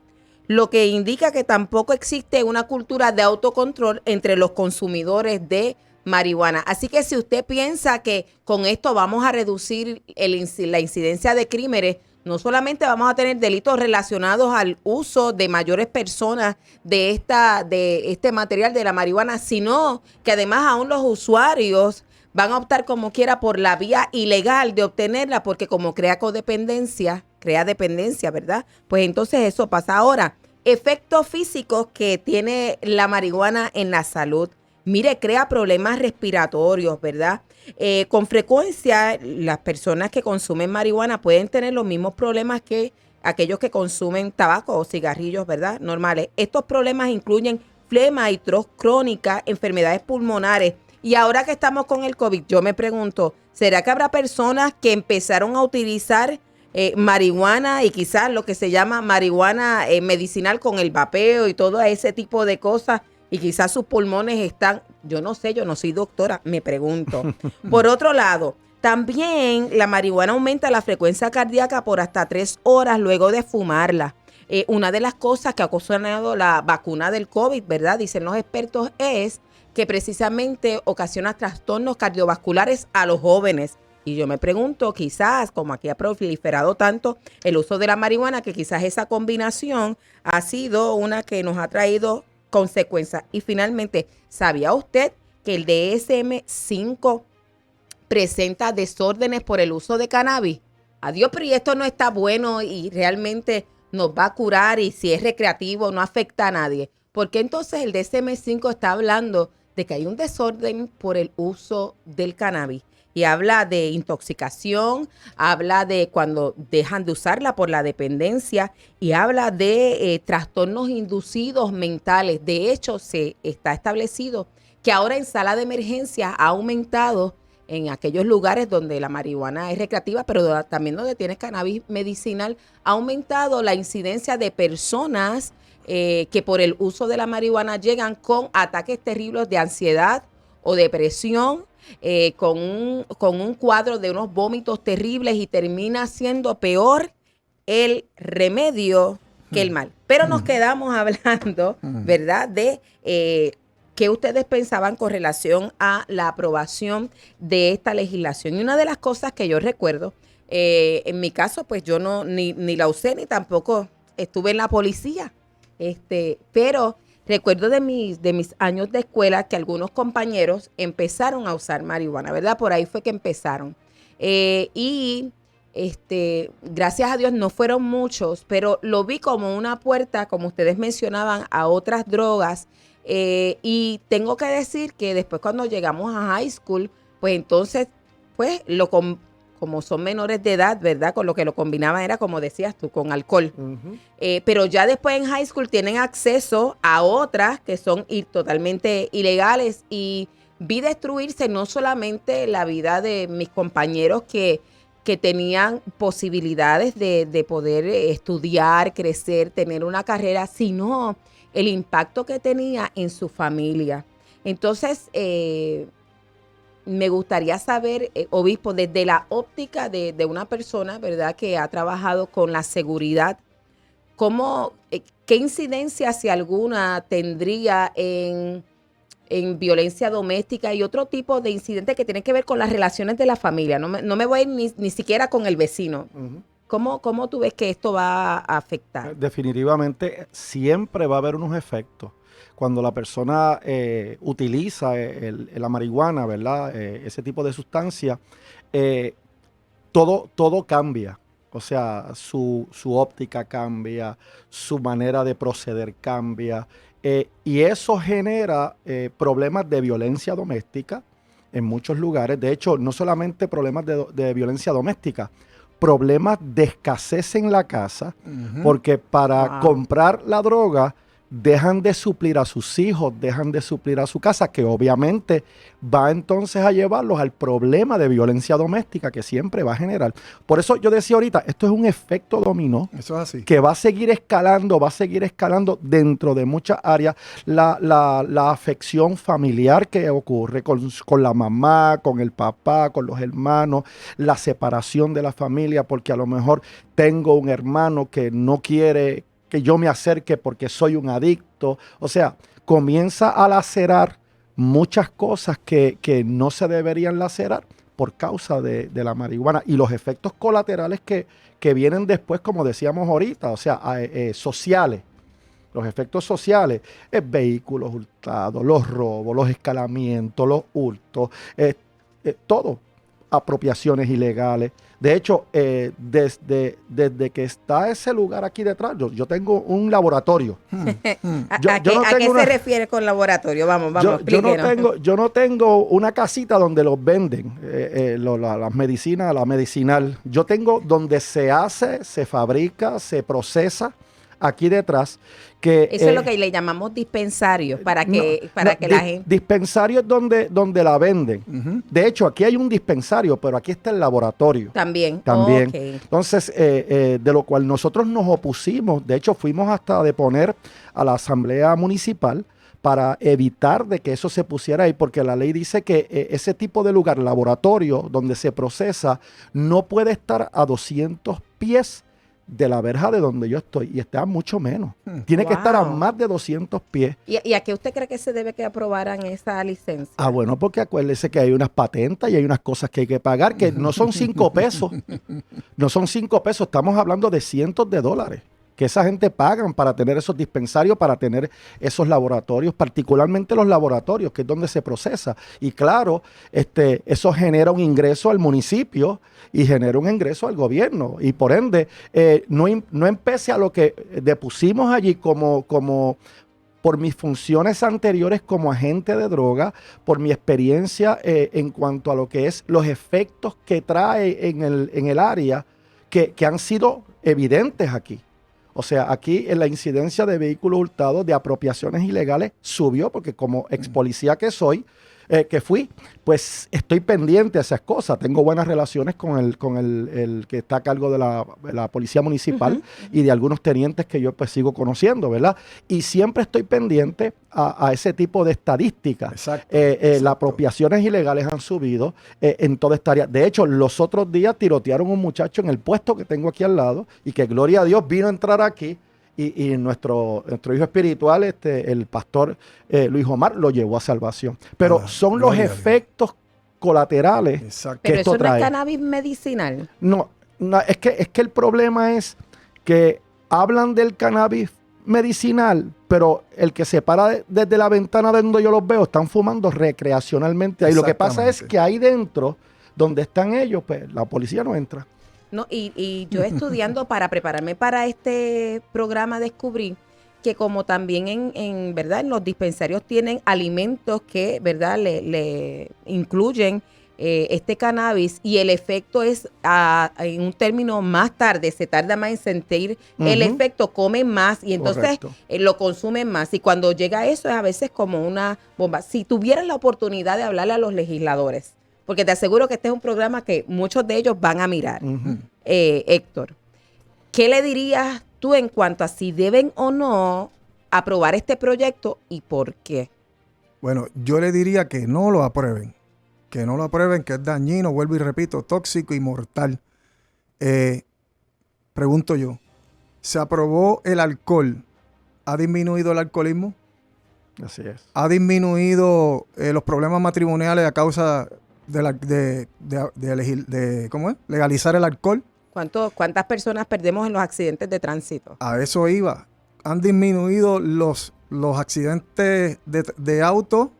lo que indica que tampoco existe una cultura de autocontrol entre los consumidores de marihuana. Así que si usted piensa que con esto vamos a reducir la incidencia de crímenes, no solamente vamos a tener delitos relacionados al uso de mayores personas de este material de la marihuana, sino que además aún los usuarios van a optar como quiera por la vía ilegal de obtenerla, porque como crea dependencia, ¿verdad? Pues entonces eso pasa. Ahora, efectos físicos que tiene la marihuana en la salud. Mire, crea problemas respiratorios, ¿verdad? Con frecuencia, las personas que consumen marihuana pueden tener los mismos problemas que aquellos que consumen tabaco o cigarrillos, ¿verdad? Normales. Estos problemas incluyen flema y tos crónica, enfermedades pulmonares. Y ahora que estamos con el COVID, yo me pregunto, ¿será que habrá personas que empezaron a utilizar marihuana y quizás lo que se llama marihuana medicinal con el vapeo y todo ese tipo de cosas? Y quizás sus pulmones están, yo no sé, yo no soy doctora, me pregunto. Por otro lado, también la marihuana aumenta la frecuencia cardíaca por hasta 3 horas luego de fumarla. Una de las cosas que ha ocasionado la vacuna del COVID, ¿verdad? Dicen los expertos, es que precisamente ocasiona trastornos cardiovasculares a los jóvenes. Y yo me pregunto, quizás, como aquí ha proliferado tanto el uso de la marihuana, que quizás esa combinación ha sido una que nos ha traído consecuencias. Y finalmente, ¿sabía usted que el DSM-5 presenta desórdenes por el uso de cannabis? Adiós, pero y esto no está bueno y realmente nos va a curar, y si es recreativo no afecta a nadie. ¿Por qué entonces el DSM-5 está hablando de que hay un desorden por el uso del cannabis? Y habla de intoxicación, habla de cuando dejan de usarla por la dependencia y habla de trastornos inducidos mentales. De hecho, se está establecido que ahora en sala de emergencia ha aumentado en aquellos lugares donde la marihuana es recreativa, pero también donde tienes cannabis medicinal, ha aumentado la incidencia de personas que por el uso de la marihuana llegan con ataques terribles de ansiedad o depresión, con un cuadro de unos vómitos terribles, y termina siendo peor el remedio que el mal. Pero nos quedamos hablando, ¿verdad?, de qué ustedes pensaban con relación a la aprobación de esta legislación. Y una de las cosas que yo recuerdo, en mi caso, pues yo ni la usé ni tampoco estuve en la policía, pero recuerdo de mis años de escuela que algunos compañeros empezaron a usar marihuana, ¿verdad? Por ahí fue que empezaron. Gracias a Dios no fueron muchos, pero lo vi como una puerta, como ustedes mencionaban, a otras drogas. Y tengo que decir que después cuando llegamos a high school, pues entonces, pues como son menores de edad, ¿verdad? Con lo que lo combinaban era, como decías tú, con alcohol. Ujú. Pero ya después en high school tienen acceso a otras que son totalmente ilegales, y vi destruirse no solamente la vida de mis compañeros que tenían posibilidades de poder estudiar, crecer, tener una carrera, sino el impacto que tenía en su familia. Entonces, me gustaría saber, obispo, desde la óptica de una persona, ¿verdad?, que ha trabajado con la seguridad, ¿qué incidencia, si alguna, tendría en violencia doméstica y otro tipo de incidentes que tienen que ver con las relaciones de la familia? No me voy a ir ni siquiera con el vecino. Ujú. ¿Cómo tú ves que esto va a afectar? Definitivamente siempre va a haber unos efectos. Cuando la persona utiliza la marihuana, ¿verdad? Ese tipo de sustancia, todo cambia. O sea, su óptica cambia, su manera de proceder cambia. Y eso genera problemas de violencia doméstica en muchos lugares. De hecho, no solamente problemas de violencia doméstica, problemas de escasez en la casa, porque para comprar la droga dejan de suplir a sus hijos, dejan de suplir a su casa, que obviamente va entonces a llevarlos al problema de violencia doméstica que siempre va a generar. Por eso yo decía ahorita, esto es un efecto dominó. Eso es así. Que va a seguir escalando dentro de muchas áreas. La afección familiar que ocurre con la mamá, con el papá, con los hermanos, la separación de la familia, porque a lo mejor tengo un hermano que no quiere que yo me acerque porque soy un adicto. O sea, comienza a lacerar muchas cosas que no se deberían lacerar por causa de la marihuana, y los efectos colaterales que vienen después, como decíamos ahorita, o sea, sociales. Los efectos sociales, vehículos hurtados, los robos, los escalamientos, los hurtos, todo, apropiaciones ilegales. De hecho, desde que está ese lugar aquí detrás, yo tengo un laboratorio. ¿A qué se refiere con laboratorio? Vamos, explíquenos. Yo no tengo una casita donde los venden, las medicinas, la medicinal. Yo tengo donde se hace, se fabrica, se procesa aquí detrás. Eso es lo que le llamamos dispensario, para que la gente... Dispensario es donde la venden. De hecho, aquí hay un dispensario, pero aquí está el laboratorio. También. Okay. Entonces, de lo cual nosotros nos opusimos. De hecho, fuimos hasta deponer a la Asamblea Municipal para evitar de que eso se pusiera ahí, porque la ley dice que ese tipo de lugar, laboratorio, donde se procesa, no puede estar a 200 pies de la verja de donde yo estoy, y está mucho menos. Tiene que estar a más de 200 pies. ¿Y a qué usted cree que se debe que aprobaran esa licencia? Bueno, porque acuérdese que hay unas patentes y hay unas cosas que hay que pagar, que no son 5 pesos. No son 5 pesos, estamos hablando de cientos de dólares que esa gente pagan para tener esos dispensarios, para tener esos laboratorios, particularmente los laboratorios, que es donde se procesa. Y claro, eso genera un ingreso al municipio y genera un ingreso al gobierno. Y por ende, no empecé a lo que depusimos allí como por mis funciones anteriores como agente de droga, por mi experiencia en cuanto a lo que es los efectos que trae en el área, que han sido evidentes aquí. O sea, aquí en la incidencia de vehículos hurtados, de apropiaciones ilegales, subió, porque como ex policía que fui, pues estoy pendiente a esas cosas. Tengo buenas relaciones con el que está a cargo de la policía municipal y de algunos tenientes que yo pues sigo conociendo, ¿verdad? Y siempre estoy pendiente a ese tipo de estadísticas. Exacto. Las apropiaciones ilegales han subido en toda esta área. De hecho, los otros días tirotearon a un muchacho en el puesto que tengo aquí al lado, y que gloria a Dios vino a entrar aquí. Y nuestro hijo espiritual, el pastor Luis Omar, lo llevó a salvación. Pero son los efectos colaterales que esto trae. Pero eso no es cannabis medicinal. No, es que el problema es que hablan del cannabis medicinal, pero el que se para desde la ventana de donde yo los veo, están fumando recreacionalmente ahí. Lo que pasa es que ahí dentro, donde están ellos, pues la policía no entra. No, y yo estudiando para prepararme para este programa descubrí que como también en verdad en los dispensarios tienen alimentos que verdad le incluyen este cannabis, y el efecto es en un término más tarde, se tarda más en sentir el efecto, comen más y entonces lo consumen más, y cuando llega eso es a veces como una bomba. Si tuvieran la oportunidad de hablarle a los legisladores, porque te aseguro que este es un programa que muchos de ellos van a mirar. Héctor, ¿qué le dirías tú en cuanto a si deben o no aprobar este proyecto y por qué? Bueno, yo le diría que no lo aprueben. Que no lo aprueben, que es dañino, vuelvo y repito, tóxico y mortal. Pregunto yo, ¿se aprobó el alcohol? ¿Ha disminuido el alcoholismo? Así es. ¿Ha disminuido los problemas matrimoniales a causa de ¿cómo es? Legalizar el alcohol? ¿Cuántas personas perdemos en los accidentes de tránsito? A eso iba. ¿Han disminuido los accidentes de auto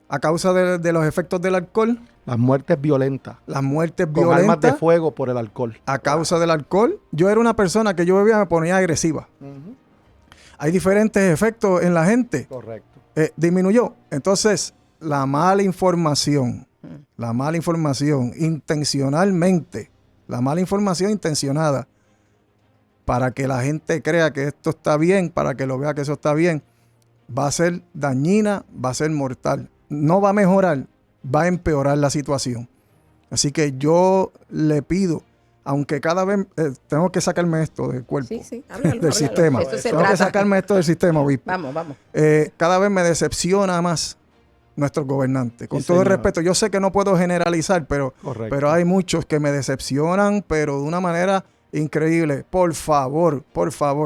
a causa de los efectos del alcohol? Las muertes violentas. Las muertes con violentas. Armas de fuego por el alcohol. A causa del alcohol. Yo era una persona que yo bebía, me ponía agresiva. Hay diferentes efectos en la gente. Correcto. Disminuyó. Entonces, la mala información intencionalmente, la mala información intencionada, para que la gente crea que esto está bien, para que lo vea que eso está bien, va a ser dañina, va a ser mortal. No va a mejorar, va a empeorar la situación. Así que yo le pido, aunque cada vez tengo que sacarme esto del cuerpo, del sistema. Tengo que sacarme esto del sistema, obispo. Vamos. Cada vez me decepciona más nuestros gobernantes. Con todo el respeto, yo sé que no puedo generalizar, pero hay muchos que me decepcionan, pero de una manera increíble. Por favor,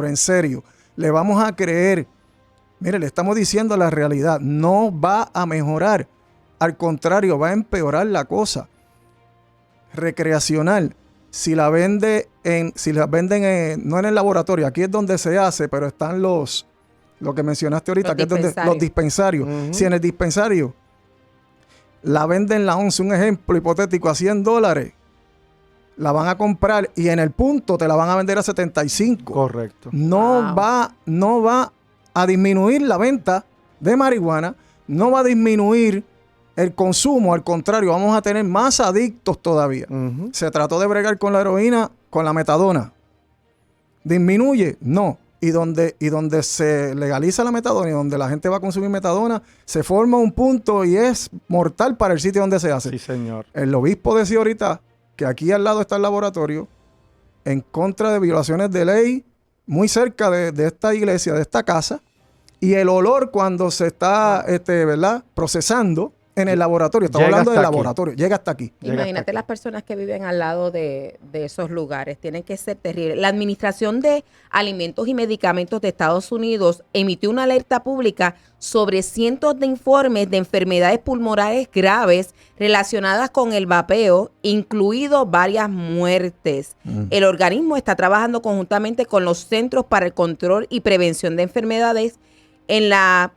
en serio, le vamos a creer. Mire, le estamos diciendo la realidad. No va a mejorar. Al contrario, va a empeorar la cosa. Recreacional. Si la venden no en el laboratorio, aquí es donde se hace, pero están lo que mencionaste ahorita, que es donde los dispensarios. Si en el dispensario la venden la once, un ejemplo hipotético, a $100, la van a comprar y en el punto te la van a vender a 75. Correcto. No va a disminuir la venta de marihuana, no va a disminuir el consumo, al contrario, vamos a tener más adictos todavía. Ujú. Se trató de bregar con la heroína, con la metadona. ¿Disminuye? No. Y donde se legaliza la metadona y donde la gente va a consumir metadona, se forma un punto y es mortal para el sitio donde se hace. Sí, señor. El obispo decía ahorita que aquí al lado está el laboratorio en contra de violaciones de ley, muy cerca de esta iglesia, de esta casa, y el olor cuando se está ¿verdad? Procesando en el laboratorio, estamos Llega hablando del hasta aquí. laboratorio, llega hasta aquí. Imagínate las personas que viven al lado de esos lugares, tienen que ser terribles. La Administración de Alimentos y Medicamentos de Estados Unidos emitió una alerta pública sobre cientos de informes de enfermedades pulmonares graves relacionadas con el vapeo, incluido varias muertes. El organismo está trabajando conjuntamente con los Centros para el Control y Prevención de Enfermedades en la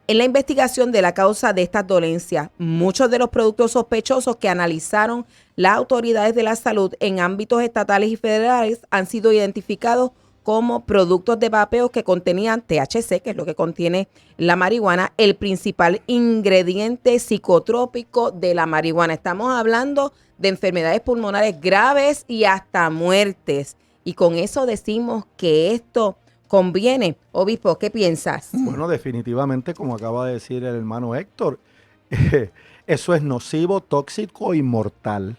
investigación de la causa de estas dolencias. Muchos de los productos sospechosos que analizaron las autoridades de la salud en ámbitos estatales y federales han sido identificados como productos de vapeo que contenían THC, que es lo que contiene la marihuana, el principal ingrediente psicotrópico de la marihuana. Estamos hablando de enfermedades pulmonares graves y hasta muertes. Y con eso decimos que esto conviene. Obispo, ¿qué piensas? Bueno, definitivamente, como acaba de decir el hermano Héctor, eso es nocivo, tóxico y mortal.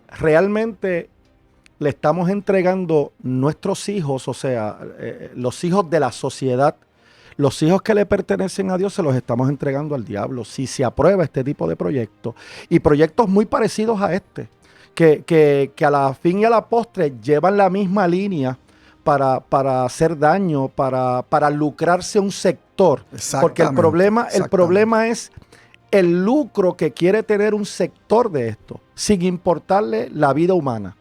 Realmente le estamos entregando nuestros hijos, o sea, los hijos de la sociedad, los hijos que le pertenecen a Dios, se los estamos entregando al diablo si se aprueba este tipo de proyectos. Y proyectos muy parecidos a este, que a la fin y a la postre llevan la misma línea para hacer daño, para lucrarse un sector. Porque el problema es el lucro que quiere tener un sector de esto, sin importarle la vida humana.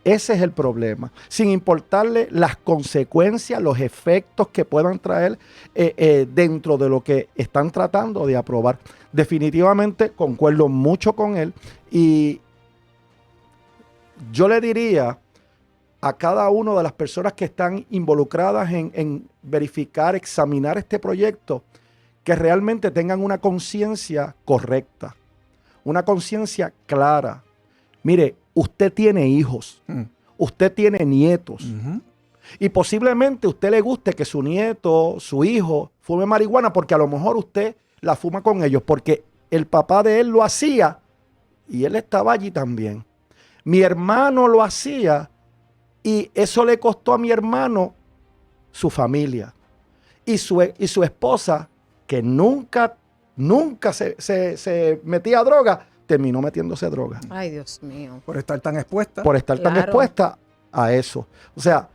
Ese es el problema, sin importarle las consecuencias, los efectos que puedan traer dentro de lo que están tratando de aprobar. Definitivamente concuerdo mucho con él y yo le diría a cada una de las personas que están involucradas en verificar, examinar este proyecto, que realmente tengan una conciencia correcta, una conciencia clara. Mire, usted tiene hijos, usted tiene nietos, y posiblemente a usted le guste que su nieto, su hijo, fume marihuana porque a lo mejor usted la fuma con ellos, porque el papá de él lo hacía y él estaba allí también. Mi hermano lo hacía y eso le costó a mi hermano su familia. Y su esposa, que nunca se metía a droga, terminó metiéndose droga. Ay, Dios mío. Por estar tan expuesta. Por estar tan expuesta a eso. O sea,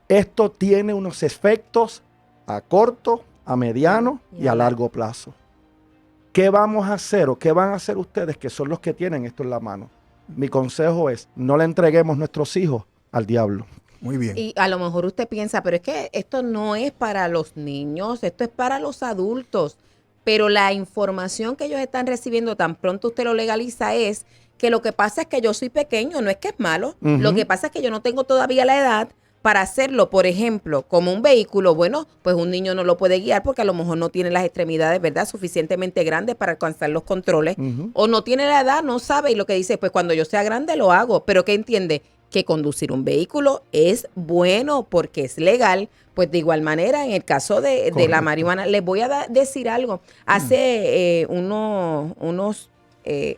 esto tiene unos efectos a corto, a mediano y a largo plazo. ¿Qué vamos a hacer o qué van a hacer ustedes que son los que tienen esto en la mano? Mi consejo es, no le entreguemos nuestros hijos al diablo. Muy bien. Y a lo mejor usted piensa, pero es que esto no es para los niños, esto es para los adultos. Pero la información que ellos están recibiendo tan pronto usted lo legaliza es que lo que pasa es que yo soy pequeño, no es que es malo. Lo que pasa es que yo no tengo todavía la edad para hacerlo. Por ejemplo, como un vehículo, bueno, pues un niño no lo puede guiar porque a lo mejor no tiene las extremidades, ¿verdad?, suficientemente grandes para alcanzar los controles. O no tiene la edad, no sabe, y lo que dice, pues cuando yo sea grande lo hago. Pero ¿qué entiende? Que conducir un vehículo es bueno porque es legal. Pues de igual manera, en el caso de la marihuana, les voy a decir algo. Hace unos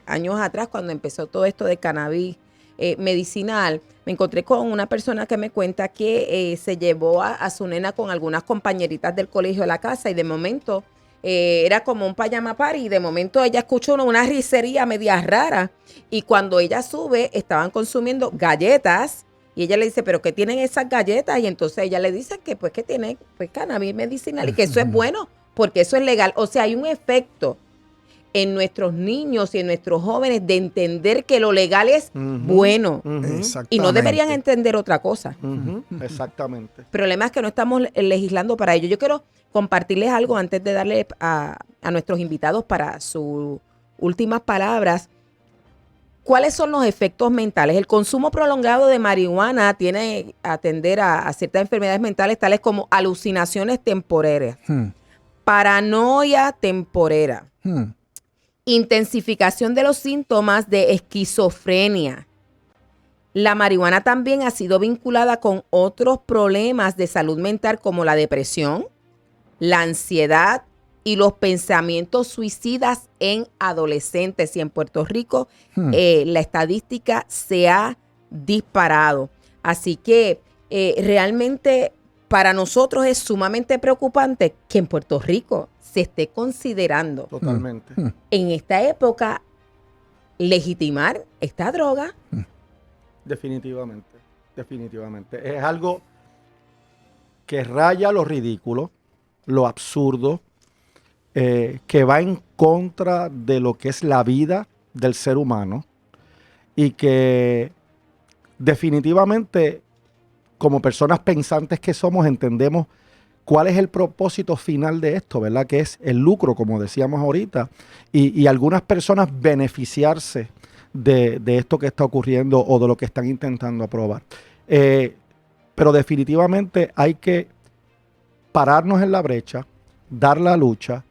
años atrás, cuando empezó todo esto de cannabis medicinal, me encontré con una persona que me cuenta que se llevó a su nena con algunas compañeritas del colegio a la casa y de momento era como un pijama party y de momento ella escuchó una risería media rara y cuando ella sube estaban consumiendo galletas y ella le dice, ¿pero qué tienen esas galletas? Y entonces ella le dice que pues que tiene pues cannabis medicinal y que eso es bueno porque eso es legal. O sea, hay un efecto en nuestros niños y en nuestros jóvenes de entender que lo legal es bueno y no deberían entender otra cosa. Exactamente. El problema es que no estamos legislando para ello. Yo quiero compartirles algo antes de darle a nuestros invitados para su últimas palabras, ¿cuáles son los efectos mentales? El consumo prolongado de marihuana tiene a atender a ciertas enfermedades mentales tales como alucinaciones temporeras, paranoia temporera, intensificación de los síntomas de esquizofrenia. La marihuana también ha sido vinculada con otros problemas de salud mental como la depresión, la ansiedad y los pensamientos suicidas en adolescentes. Y en Puerto Rico la estadística se ha disparado. Así que realmente para nosotros es sumamente preocupante que en Puerto Rico se esté considerando Totalmente. en esta época legitimar esta droga. Definitivamente, definitivamente. Es algo que raya lo ridículo, lo absurdo, que va en contra de lo que es la vida del ser humano y que definitivamente, como personas pensantes que somos, entendemos cuál es el propósito final de esto, ¿verdad? Que es el lucro, como decíamos ahorita, y algunas personas beneficiarse de esto que está ocurriendo o de lo que están intentando aprobar. Pero definitivamente hay que pararnos en la brecha, dar la lucha,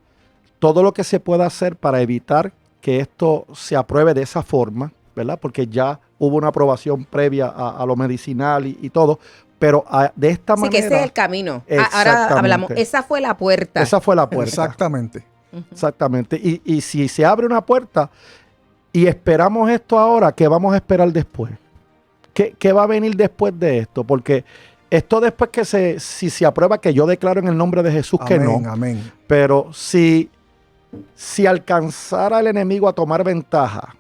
todo lo que se pueda hacer para evitar que esto se apruebe de esa forma, ¿verdad? Porque ya hubo una aprobación previa a lo medicinal y todo, pero de esta manera... Sí, que ese es el camino. Ahora hablamos, esa fue la puerta. Esa fue la puerta. Exactamente. Exactamente. Y si se abre una puerta y esperamos esto ahora, ¿qué vamos a esperar después? ¿Qué va a venir después de esto? Porque esto después si se aprueba, que yo declaro en el nombre de Jesús que no. Amén. Pero si alcanzara el enemigo a tomar ventaja,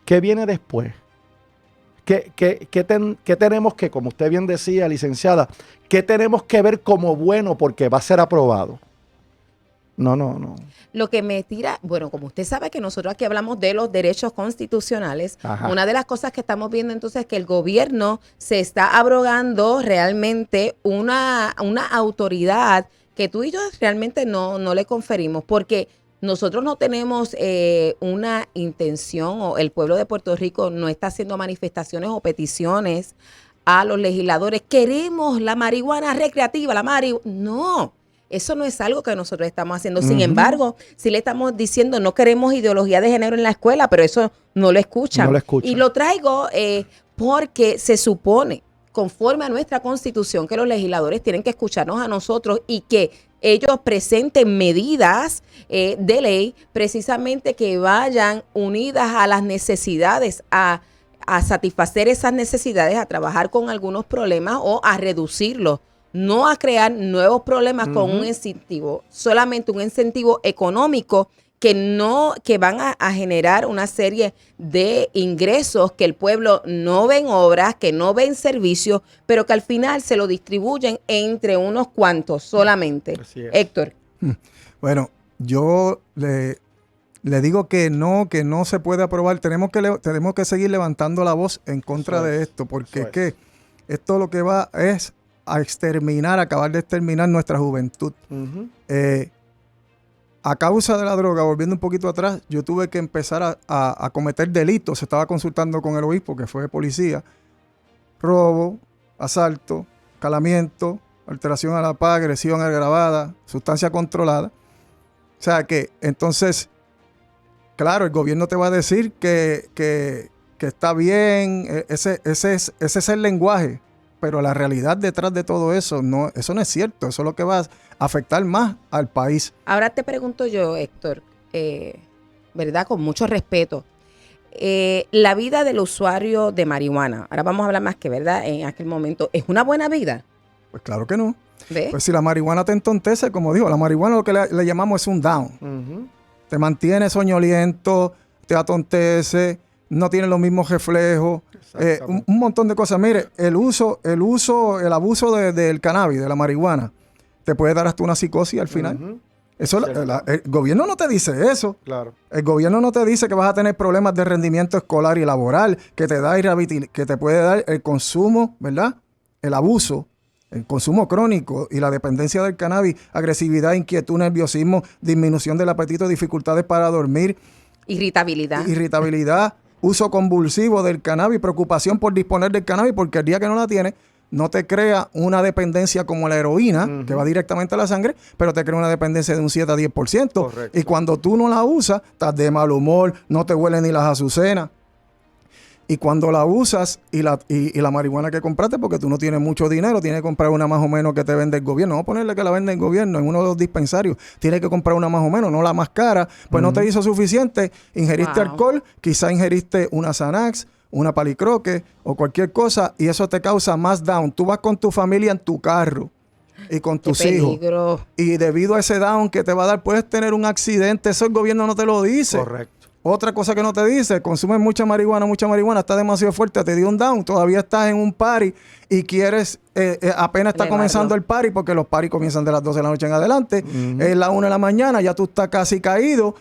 ¿qué viene después? ¿Qué tenemos que, como usted bien decía, licenciada, qué tenemos que ver como bueno porque va a ser aprobado? No. Lo que me tira, bueno, como usted sabe que nosotros aquí hablamos de los derechos constitucionales, una de las cosas que estamos viendo entonces es que el gobierno se está abrogando realmente una autoridad que tú y yo realmente no le conferimos, porque nosotros no tenemos una intención, o el pueblo de Puerto Rico no está haciendo manifestaciones o peticiones a los legisladores. Queremos la marihuana recreativa, no. Eso no es algo que nosotros estamos haciendo. Sin embargo, si le estamos diciendo no queremos ideología de género en la escuela, pero eso no lo escuchan. No lo escuchan. Y lo traigo porque se supone, conforme a nuestra Constitución, que los legisladores tienen que escucharnos a nosotros y que ellos presenten medidas de ley precisamente que vayan unidas a las necesidades, a satisfacer esas necesidades, a trabajar con algunos problemas o a reducirlos. No a crear nuevos problemas con un incentivo, solamente un incentivo económico que van a generar una serie de ingresos que el pueblo no ve en obras, que no ve en servicios, pero que al final se lo distribuyen entre unos cuantos solamente. Así es. Héctor. Bueno, yo le digo que no se puede aprobar. Tenemos que seguir levantando la voz en contra de esto, porque es que esto lo que va es a acabar de exterminar nuestra juventud. A causa de la droga, volviendo un poquito atrás, yo tuve que empezar a cometer delitos. Se estaba consultando con el obispo, que fue policía. Robo, asalto, calamiento, alteración a la paz, agresión agravada, sustancia controlada. O sea que, entonces, claro, el gobierno te va a decir que está bien, ese es el lenguaje. Pero la realidad detrás de todo eso no es cierto. Eso es lo que va a afectar más al país. Ahora te pregunto yo, Héctor, ¿verdad? Con mucho respeto. La vida del usuario de marihuana, ahora vamos a hablar más que, ¿verdad? En aquel momento, ¿es una buena vida? Pues claro que no. ¿Ves? Pues si la marihuana te entontece, como digo, la marihuana lo que le llamamos es un down. Te mantiene soñoliento, te atontece, no tiene los mismos reflejos. Un montón de cosas. Mire, el abuso del cannabis, de la marihuana, te puede dar hasta una psicosis al final. Eso el gobierno no te dice eso. Claro. El gobierno no te dice que vas a tener problemas de rendimiento escolar y laboral, que te puede dar el consumo, ¿verdad? El abuso, el consumo crónico y la dependencia del cannabis, agresividad, inquietud, nerviosismo, disminución del apetito, dificultades para dormir, Irritabilidad. Uso convulsivo del cannabis, preocupación por disponer del cannabis, porque el día que no la tienes, no te crea una dependencia como la heroína, que va directamente a la sangre, pero te crea una dependencia de un 7 a 10%. Correcto. Y cuando tú no la usas, estás de mal humor, no te huelen ni las azucenas. Y cuando la usas y la marihuana que compraste, porque tú no tienes mucho dinero, tienes que comprar una más o menos que te vende el gobierno. Vamos a ponerle que la vende el gobierno en uno de los dispensarios. Tienes que comprar una más o menos, no la más cara. Pues no te hizo suficiente. Ingeriste alcohol, quizá ingeriste una Xanax, una Palicroque o cualquier cosa, y eso te causa más down. Tú vas con tu familia en tu carro y con tus hijos. Y debido a ese down que te va a dar, puedes tener un accidente. Eso el gobierno no te lo dice. Correcto. Otra cosa que no te dice, consumes mucha marihuana, está demasiado fuerte, te dio un down, todavía estás en un party y quieres, apenas está comenzando el party, porque los parties comienzan de las 12 de la noche en adelante, es la 1 de la mañana, ya tú estás casi caído,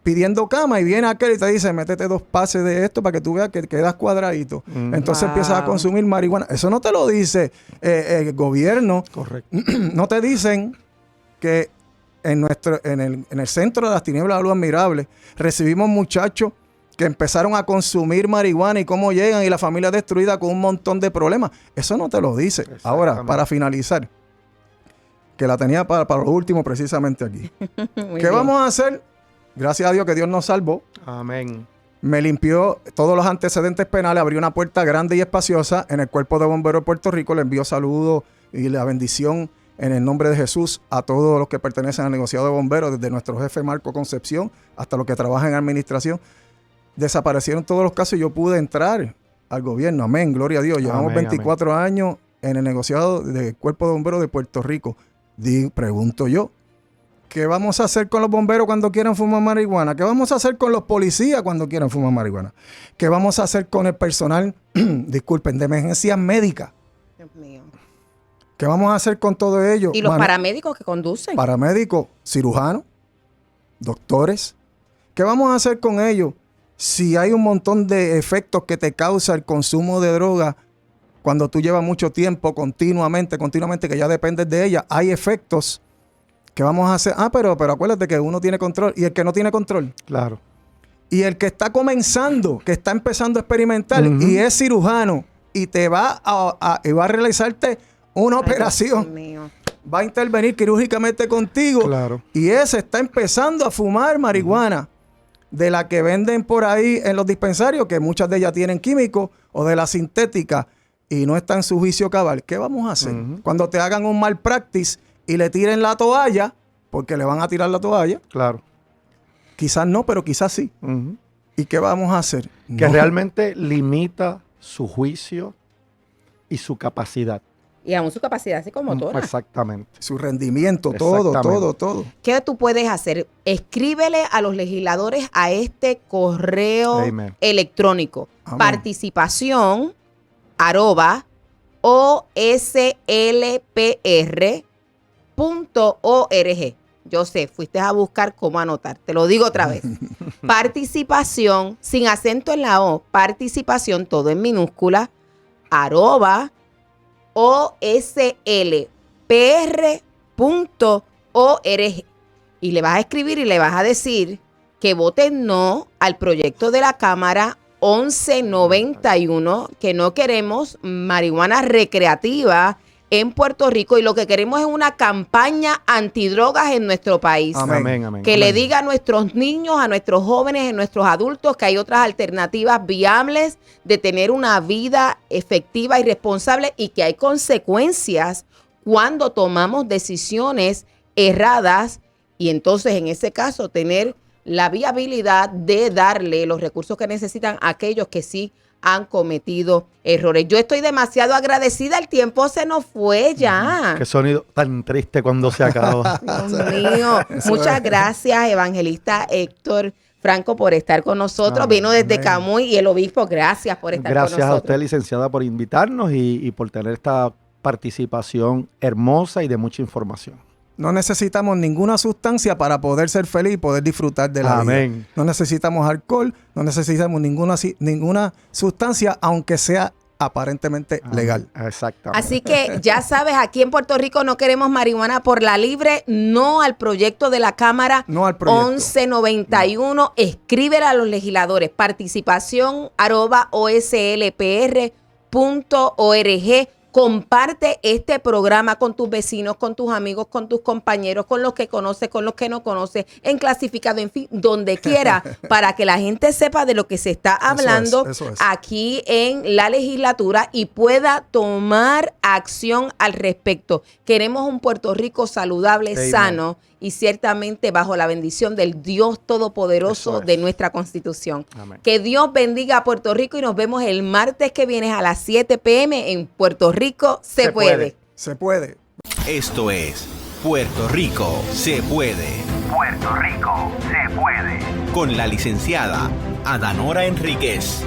pidiendo cama, y viene aquel y te dice, métete 2 pases de esto para que tú veas que quedas cuadradito. Entonces empiezas a consumir marihuana. Eso no te lo dice el gobierno. Correcto. No te dicen que en el centro de las tinieblas de la luz admirable recibimos muchachos que empezaron a consumir marihuana y cómo llegan y la familia destruida con un montón de problemas. Eso no te lo dice. Ahora, para finalizar, que la tenía para lo último precisamente aquí. ¿Qué vamos a hacer? Gracias a Dios que Dios nos salvó. Amén. Me limpió todos los antecedentes penales, abrió una puerta grande y espaciosa en el Cuerpo de Bomberos de Puerto Rico. Le envió saludos y la bendición en el nombre de Jesús a todos los que pertenecen al negociado de bomberos, desde nuestro jefe Marco Concepción hasta los que trabajan en administración. Desaparecieron todos los casos y yo pude entrar al gobierno. Amén, gloria a Dios. Llevamos 24 años en el negociado del Cuerpo de Bomberos de Puerto Rico. Pregunto yo, ¿qué vamos a hacer con los bomberos cuando quieran fumar marihuana? ¿Qué vamos a hacer con los policías cuando quieran fumar marihuana? ¿Qué vamos a hacer con el personal, disculpen, de emergencias médicas? Dios mío. ¿Qué vamos a hacer con todo ello? ¿Y los paramédicos que conducen? Paramédicos, cirujanos, doctores. ¿Qué vamos a hacer con ellos si hay un montón de efectos que te causa el consumo de droga cuando tú llevas mucho tiempo continuamente, que ya dependes de ella? Hay efectos que vamos a hacer. Pero acuérdate que uno tiene control y el que no tiene control. Claro. Y el que está comenzando, que está empezando a experimentar y es cirujano y te va a realizarte una operación, va a intervenir quirúrgicamente contigo, claro, y ese está empezando a fumar marihuana de la que venden por ahí en los dispensarios, que muchas de ellas tienen químicos, o de la sintética, y no está en su juicio cabal. ¿Qué vamos a hacer? Cuando te hagan un malpractice y le tiren la toalla, porque le van a tirar la toalla, claro, quizás no, pero quizás sí. ¿Y qué vamos a hacer? Que realmente limita su juicio y su capacidad. Y aún su capacidad psicomotora. Exactamente. Su rendimiento, todo. ¿Qué tú puedes hacer? Escríbele a los legisladores a este correo electrónico. Amén. participación@oslpr.org. Yo sé, fuiste a buscar cómo anotar. Te lo digo otra vez. Participación, sin acento en la O, participación, todo en minúscula, @oslpr.org. Y le vas a escribir y le vas a decir que voten no al proyecto de la Cámara 1191, que no queremos marihuana recreativa en Puerto Rico y lo que queremos es una campaña antidrogas en nuestro país. Amén. Que le diga a nuestros niños, a nuestros jóvenes, a nuestros adultos que hay otras alternativas viables de tener una vida efectiva y responsable y que hay consecuencias cuando tomamos decisiones erradas y entonces en ese caso tener la viabilidad de darle los recursos que necesitan a aquellos que sí han cometido errores. Yo estoy demasiado agradecida, el tiempo se nos fue ya. Qué sonido tan triste cuando se acaba. Dios mío, muchas gracias, evangelista Héctor Franco, por estar con nosotros. Vino desde Camuy y el obispo, gracias por estar con nosotros. Gracias a usted, licenciada, por invitarnos y por tener esta participación hermosa y de mucha información. No necesitamos ninguna sustancia para poder ser feliz y poder disfrutar de la vida. No necesitamos alcohol, no necesitamos ninguna sustancia, aunque sea aparentemente legal. Exactamente. Así que ya sabes, aquí en Puerto Rico no queremos marihuana por la libre, no al proyecto de la Cámara No al proyecto. 1191. Escríbele a los legisladores, participación@oslpr.org. Comparte este programa con tus vecinos, con tus amigos, con tus compañeros, con los que conoces, con los que no conoces, en clasificado, en fin, donde quiera, para que la gente sepa de lo que se está hablando eso es. aquí en la legislatura y pueda tomar acción al respecto. Queremos un Puerto Rico saludable, Amen. sano y ciertamente bajo la bendición del Dios Todopoderoso Eso es. de nuestra Constitución. Amén. Que Dios bendiga a Puerto Rico y nos vemos el martes que viene a las 7 p.m. en Puerto Rico Se Puede. Se puede. Esto es Puerto Rico se puede. Puerto Rico se puede. Con la licenciada Adanora Enríquez.